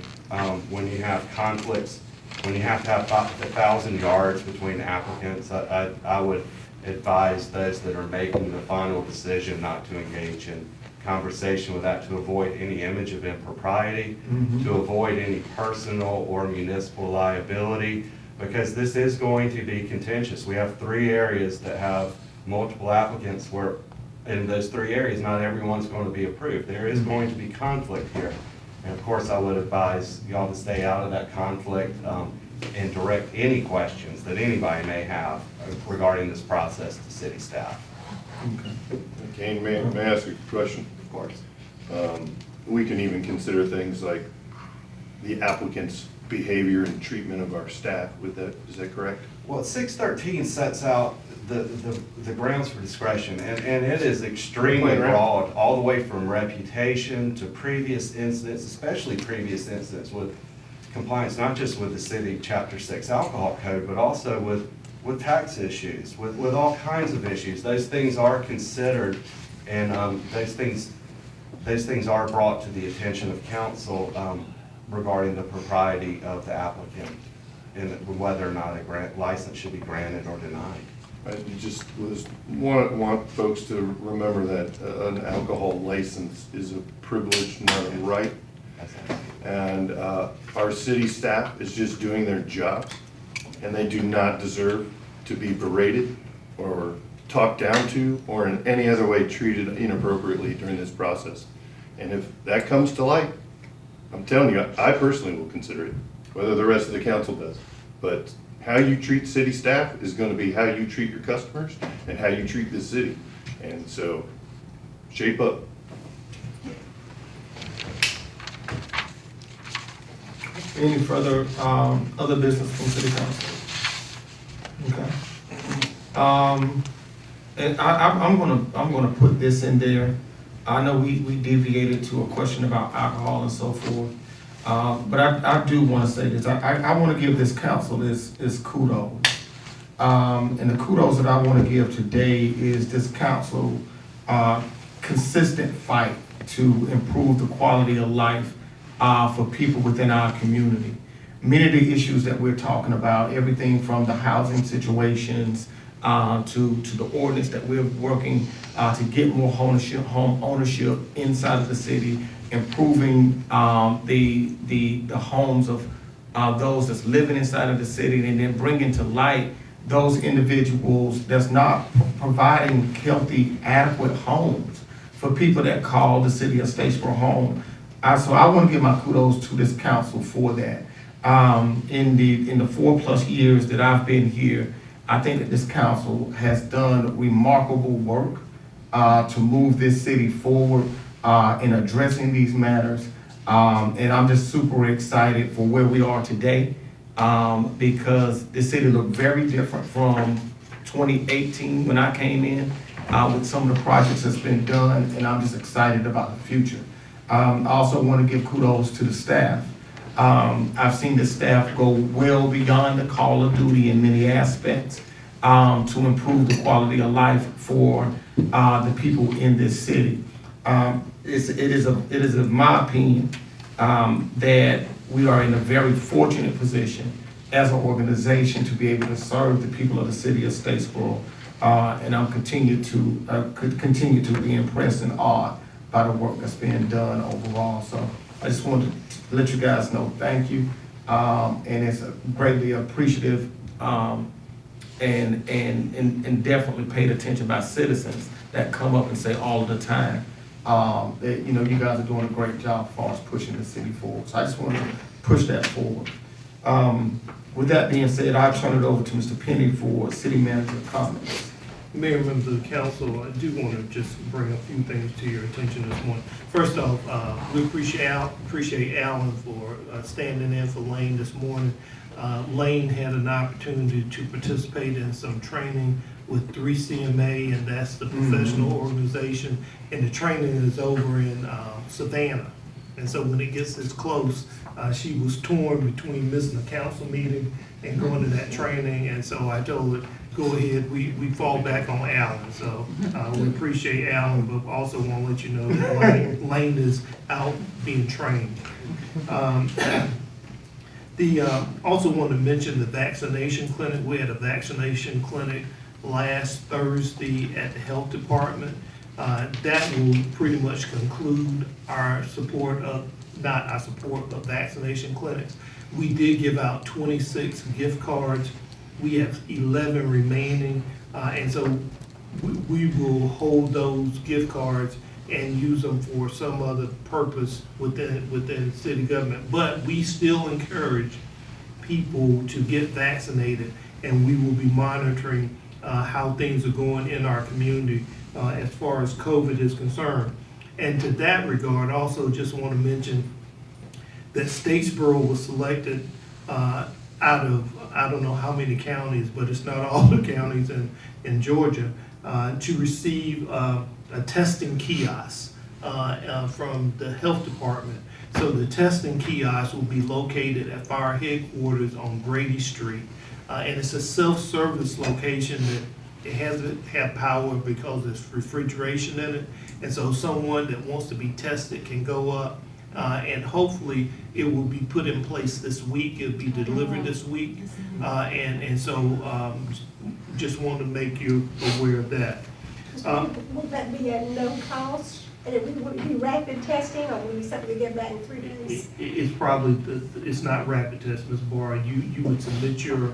when you have conflicts, when you have to have 1,000 yards between applicants, I would advise those that are making the final decision not to engage in conversation with that, to avoid any image of impropriety, to avoid any personal or municipal liability, because this is going to be contentious. We have 3 areas that have multiple applicants where in those 3 areas, not everyone's going to be approved. There is going to be conflict here. And of course, I would advise y'all to stay out of that conflict and direct any questions that anybody may have regarding this process to city staff. Kane, may I ask a question? Of course. We can even consider things like the applicant's behavior and treatment of our staff with that, is that correct? Well, 613 sets out the grounds for discretion, and it is extremely broad, all the way from reputation to previous incidents, especially previous incidents with compliance, not just with the city Chapter 6 alcohol code, but also with tax issues, with all kinds of issues. Those things are considered, and those things are brought to the attention of council regarding the propriety of the applicant and whether or not a license should be granted or denied. I just want folks to remember that an alcohol license is a privilege, not a right. And our city staff is just doing their jobs, and they do not deserve to be berated or talked down to or in any other way treated inappropriately during this process. And if that comes to light, I'm telling you, I personally will consider it, whether the rest of the council does. But how you treat city staff is going to be how you treat your customers and how you treat this city. And so, shape up. Any further, other business from city council? Okay. And I'm gonna put this in there. I know we deviated to a question about alcohol and so forth. But I do wanna say this, I wanna give this council this kudos. And the kudos that I wanna give today is this council, consistent fight to improve the quality of life for people within our community. Many of the issues that we're talking about, everything from the housing situations to the ordinance that we're working to get more home ownership inside of the city, improving the homes of those that's living inside of the city, and then bringing to light those individuals that's not providing healthy, adequate homes for people that call the city of Statesboro home. So I want to give my kudos to this council for that. In the 4+ years that I've been here, I think that this council has done remarkable work to move this city forward in addressing these matters. And I'm just super excited for where we are today, because this city looked very different from 2018 when I came in with some of the projects that's been done, and I'm just excited about the future. I also want to give kudos to the staff. I've seen the staff go well beyond the call of duty in many aspects to improve the quality of life for the people in this city. It is of my opinion that we are in a very fortunate position as an organization to be able to serve the people of the city of Statesboro, and I'm continue to be impressed and awed by the work that's being done overall. So I just wanted to let you guys know thank you, and it's greatly appreciative, and definitely paid attention by citizens that come up and say all of the time that, you know, you guys are doing a great job as far as pushing the city forward. So I just wanted to push that forward. With that being said, I'll turn it over to Mr. Penny for city manager comments. Mayor, members of the council, I do want to just bring a few things to your attention this morning. First off, we appreciate Alan for standing in for Lane this morning. Lane had an opportunity to participate in some training with 3CMA, and that's the professional organization, and the training is over in Savannah. And so when it gets this close, she was torn between missing a council meeting and going to that training, and so I told her, go ahead, we fall back on Alan. So we appreciate Alan, but also want to let you know that Lane is out being trained. Also want to mention the vaccination clinic. We had a vaccination clinic last Thursday at the health department. That will pretty much conclude our support of, not our support of vaccination clinics. We did give out 26 gift cards. We have 11 remaining, and so we will hold those gift cards and use them for some other purpose within city government. But we still encourage people to get vaccinated, and we will be monitoring how things are going in our community as far as COVID is concerned. And to that regard, also just want to mention that Statesboro was selected out of, I don't know how many counties, but it's not all the counties in Georgia, to receive a testing kiosk from the health department. So the testing kiosk will be located at fire headquarters on Grady Street. And it's a self-service location that it hasn't had power because there's refrigeration in it. And so someone that wants to be tested can go up, and hopefully it will be put in place this week. It'll be delivered this week. And so just want to make you aware of that. Will that be at no cost? And it would be rapid testing, or will be something to get back in 3 days? It's probably, it's not rapid test, Ms. Barr. You would submit your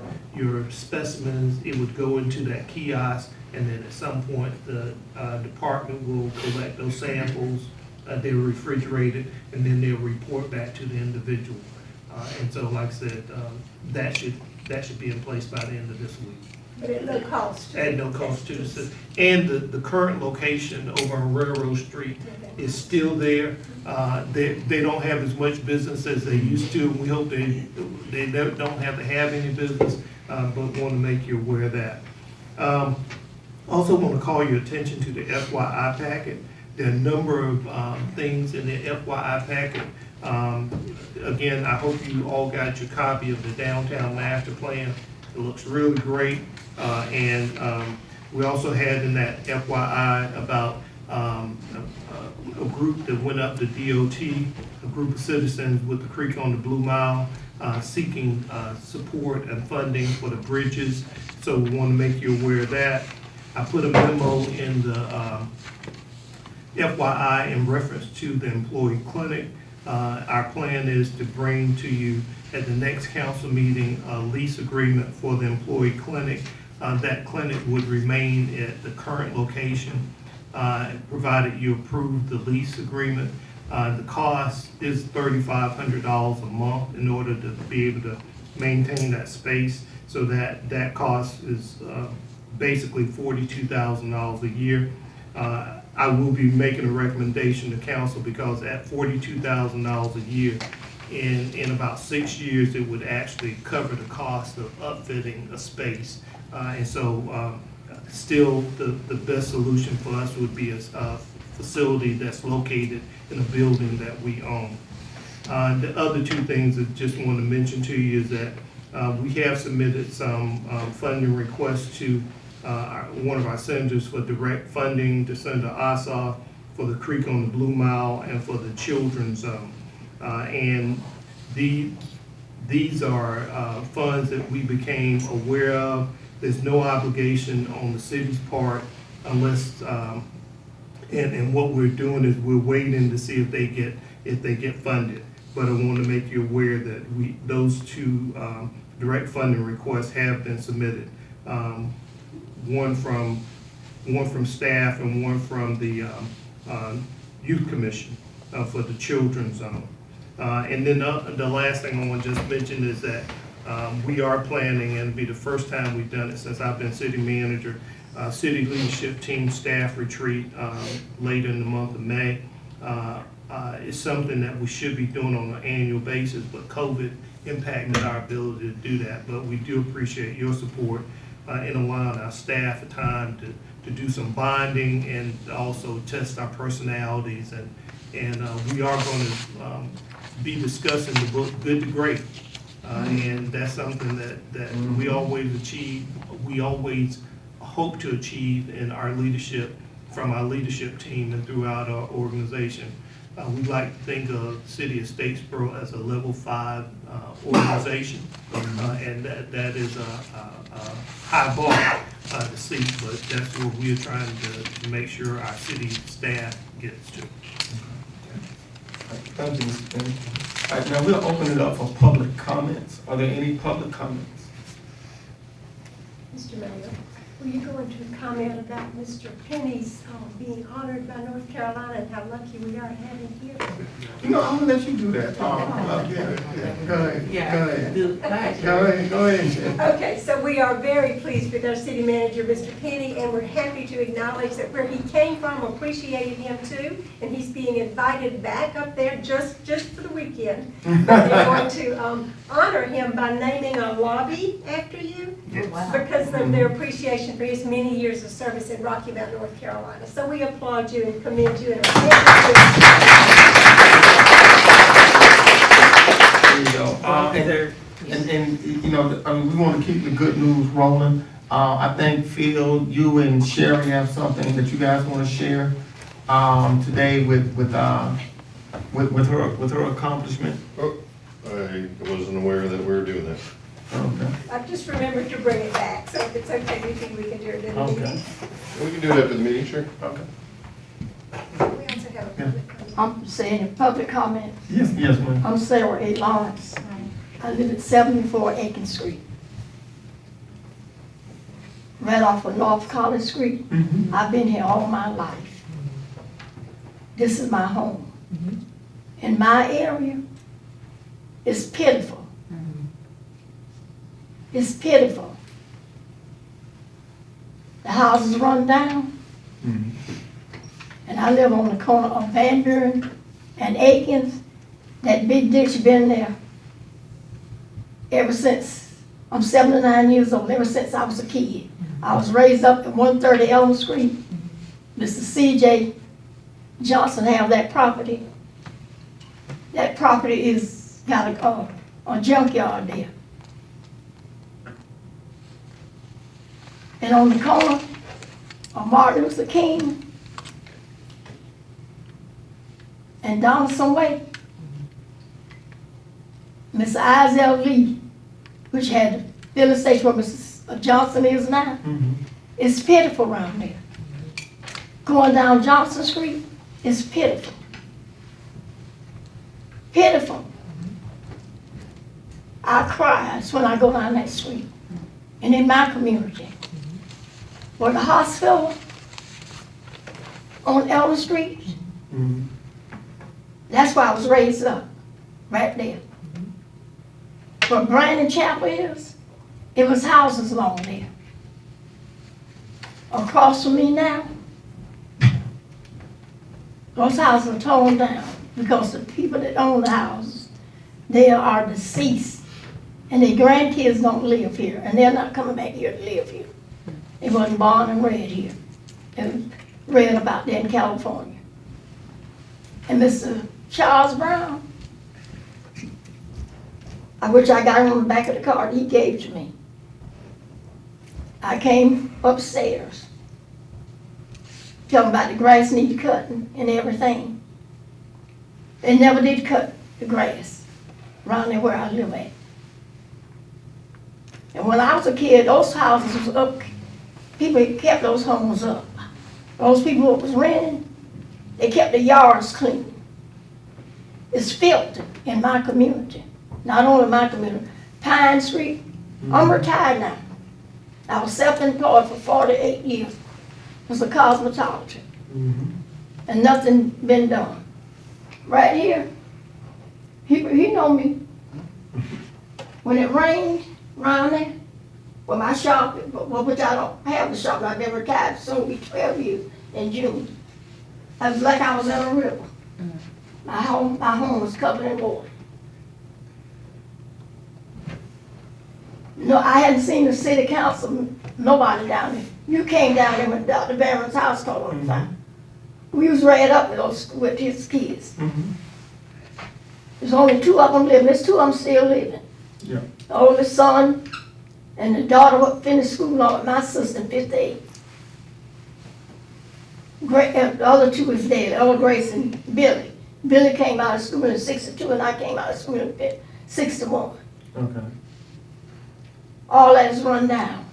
specimens, it would go into that kiosk, and then at some point, the department will collect those samples, they're refrigerated, and then they'll report back to the individual. And so, like I said, that should be in place by the end of this week. But at no cost? At no cost to the city. And the current location over on Railroad Street is still there. They don't have as much business as they used to. We hope they don't have to have any business, but want to make you aware of that. Also want to call your attention to the FYI packet. There are a number of things in the FYI packet. Again, I hope you all got your copy of the downtown master plan. It looks really great. And we also had in that FYI about a group that went up to DOT, a group of citizens with the Creek on the Blue Mile, seeking support and funding for the bridges. So we want to make you aware of that. I put a memo in the FYI in reference to the employee clinic. Our plan is to bring to you at the next council meeting a lease agreement for the employee clinic. that clinic would remain at the current location, provided you approve the lease agreement. The cost is $3,500 a month in order to be able to maintain that space. So that cost is basically $42,000 a year. I will be making a recommendation to council because at $42,000 a year, in about 6 years, it would actually cover the cost of upfitting a space. And so still the best solution for us would be a facility that's located in a building that we own. The other two things I just want to mention to you is that we have submitted some funding requests to one of our senators for direct funding, to Senator Ossoff, for the Creek on the Blue Mile and for the Children's Zone. And these are funds that we became aware of. There's no obligation on the city's part unless, and what we're doing is we're waiting to see if they get funded. But I want to make you aware that those two direct funding requests have been submitted. One from staff and one from the Youth Commission for the Children's Zone. And then the last thing I want to just mention is that we are planning, and it'll be the first time we've done it since I've been city manager, city leadership team staff retreat later in the month of May. It's something that we should be doing on an annual basis, but COVID impacted our ability to do that. But we do appreciate your support in allowing our staff a time to do some bonding and also test our personalities. And we are going to be discussing the book Good to Great. And that's something that we always hope to achieve in our leadership, from our leadership team and throughout our organization. We like to think of the city of Statesboro as a level 5 organization, and that is a high bar to see, but that's what we're trying to make sure our city staff gets to. Thank you, Mr. Penny. All right, now we'll open it up for public comments. Are there any public comments? Mr. Mayor, were you going to comment about Mr. Penny's being honored by North Carolina and how lucky we are to have him here? No, I'm gonna let you do that. Go ahead. Okay, so we are very pleased with our city manager, Mr. Penny, and we're happy to acknowledge that where he came from appreciated him too, and he's being invited back up there just for the weekend. But they're going to honor him by naming a lobby after you because of their appreciation for his many years of service in Rocky Mount, North Carolina. So we applaud you and commend you and are happy There you go. And you know, I mean, we want to keep the good news rolling. I think, Phil, you and Sherry have something that you guys want to share today with her accomplishment. Oh, I wasn't aware that we were doing that. Okay. I've just remembered to bring it back, so if it's okay with you, we can do it in the Okay. meeting. We can do it after the meeting, sure. Okay. We also have a public comment. I'm saying a public comment. Yes, ma'am. I'm Sarah A. Lawrence. I live at 74 Aiken Street. Right off of North College Street. Mm-hmm. I've been here all my life. This is my home. In my area, it's pitiful. It's pitiful. The houses run down. Mm-hmm. And I live on the corner of Van Buren and Aikens. That big ditch been there ever since, I'm 79 years old, ever since I was a kid. I was raised up at 130 Elm Street. Mr. C.J. Johnson have that property. That property is got a junkyard there. And on the corner of Martin Luther King and Donaldson Way, Miss Isel Lee, which had the filling station where Mrs. Johnson is now, it's pitiful around there. Going down Johnson Street, it's pitiful. Pitiful. I cry when I go down that street. And in my community, where the hospital on Elm Street, Mhm. that's where I was raised up, right there. Where Brandon Chapel is, it was houses along there. Across from me now, those houses are torn down because the people that own the houses, they are deceased. And their grandkids don't live here, and they're not coming back here to live here. They wasn't born and reared here. They was reared about there in California. And Mr. Charles Brown, which I got on the back of the card he gave to me. I came upstairs, talking about the grass needed cutting and everything. They never did cut the grass around there where I live at. And when I was a kid, those houses was up, people kept those homes up. Those people that was renting, they kept the yards clean. It's filthy in my community. Not only my community, Pine Street. I'm retired now. I was self-employed for 48 years. Was a cosmetologist. And nothing been done. Right here, he know me. When it rained around there, well, my shop, which I don't have the shop, I've been retired, soon be 12 years in June. I was like I was in a river. My home was covered in water. No, I hadn't seen the city council, nobody down there. You came down there when Dr. Barron's house caught on fire. We was reared up with his kids. There's only 2 of them living. There's 2 of them still living. Yeah. The oldest son and the daughter what finished school on with my sister in 58. The other 2 is dead, Ella Grace and Billy. Billy came out of school in 62 and I came out of school in 61. Okay. All that is run down.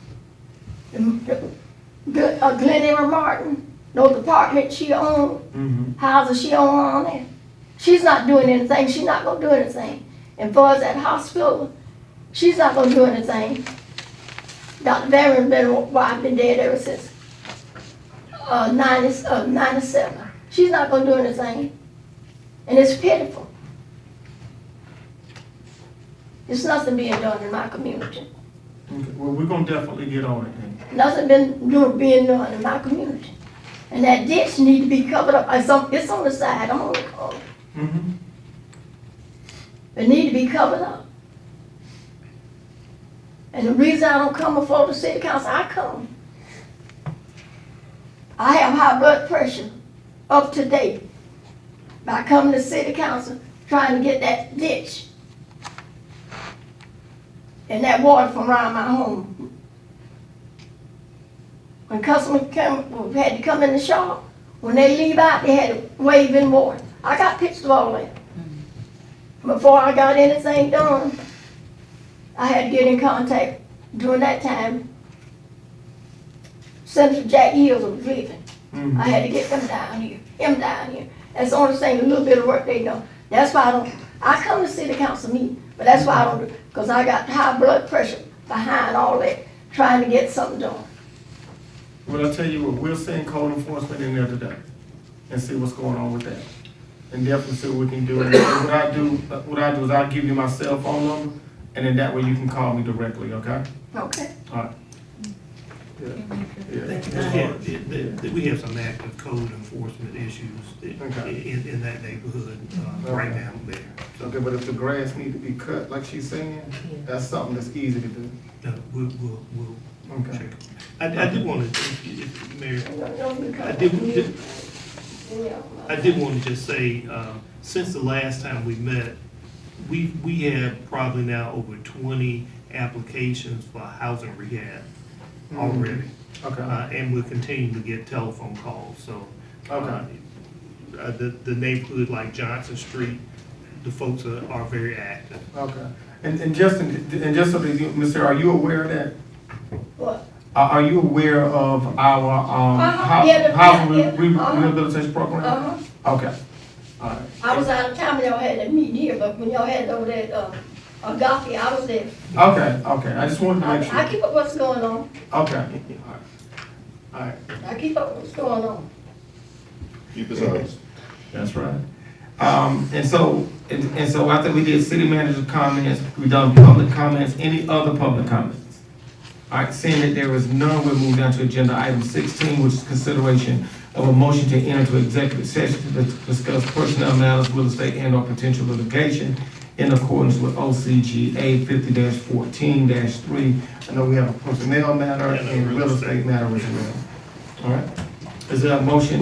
Glenn Martin, those apartments she owned, houses she owned on there. She's not doing anything. She's not going to do anything. And far as that hospital, she's not going to do anything. Dr. Barron's been dead ever since 97. She's not going to do anything. And it's pitiful. There's nothing being done in my community. Okay. Well, we're gonna definitely get on it then. Nothing being done in my community. And that ditch need to be covered up. It's on the side, I'm on the corner. It need to be covered up. And the reason I don't come before the city council, I come. I have high blood pressure up to date. By coming to city council, trying to get that ditch and that water from around my home. When customers had to come in the shop, when they leave out, they had to wave in water. I got pictures of all that. Before I got anything done, I had to get in contact during that time. Senator Jack Hills was leaving. I had to get him down here. That's the only thing, a little bit of work they know. That's why I come to city council meeting, but that's why I don't do, because I got high blood pressure behind all that, trying to get something done. Well, I'll tell you what, we'll send code enforcement in there today and see what's going on with that. And definitely see what we can do. And what I do is I'll give you my cell phone number, and then that way you can call me directly, okay? Okay. All right. Yeah. We have some active code enforcement issues in that neighborhood right now there. Okay, but if the grass need to be cut, like she's saying, that's something that's easy to do. We'll Okay. check. I did want to, Mayor, I did want to just say, since the last time we met, we have probably now over 20 applications for housing rehab already. Okay. And we're continuing to get telephone calls, so. The neighborhood like Johnson Street, the folks are very active. Okay. And just so that you, Mr. Are you aware of that? What? Are you aware of our housing rehabilitation program? Okay. All right. I was out of town when y'all had that meeting here, but when y'all had it over there at Agape, I was there. Okay. I just wanted to make sure. I keep up what's going on. Okay. All right. All right, Now keep up what's going on. Keep us honest. that's right. And so after we did city manager comments, we done public comments, any other public comments? All right, seeing that there is none, we'll move down to agenda item 16, which is consideration of a motion to enter into executive session to discuss personnel matters, real estate, and/or potential litigation in accordance with O.C.G.A. 50-14-3. I know we have a personnel matter And a and real real estate. estate matter as well. All right. Is there a motion,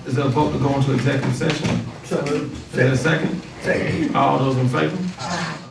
is there a vote to go into executive session? So, Is there a second? second. All those in favor?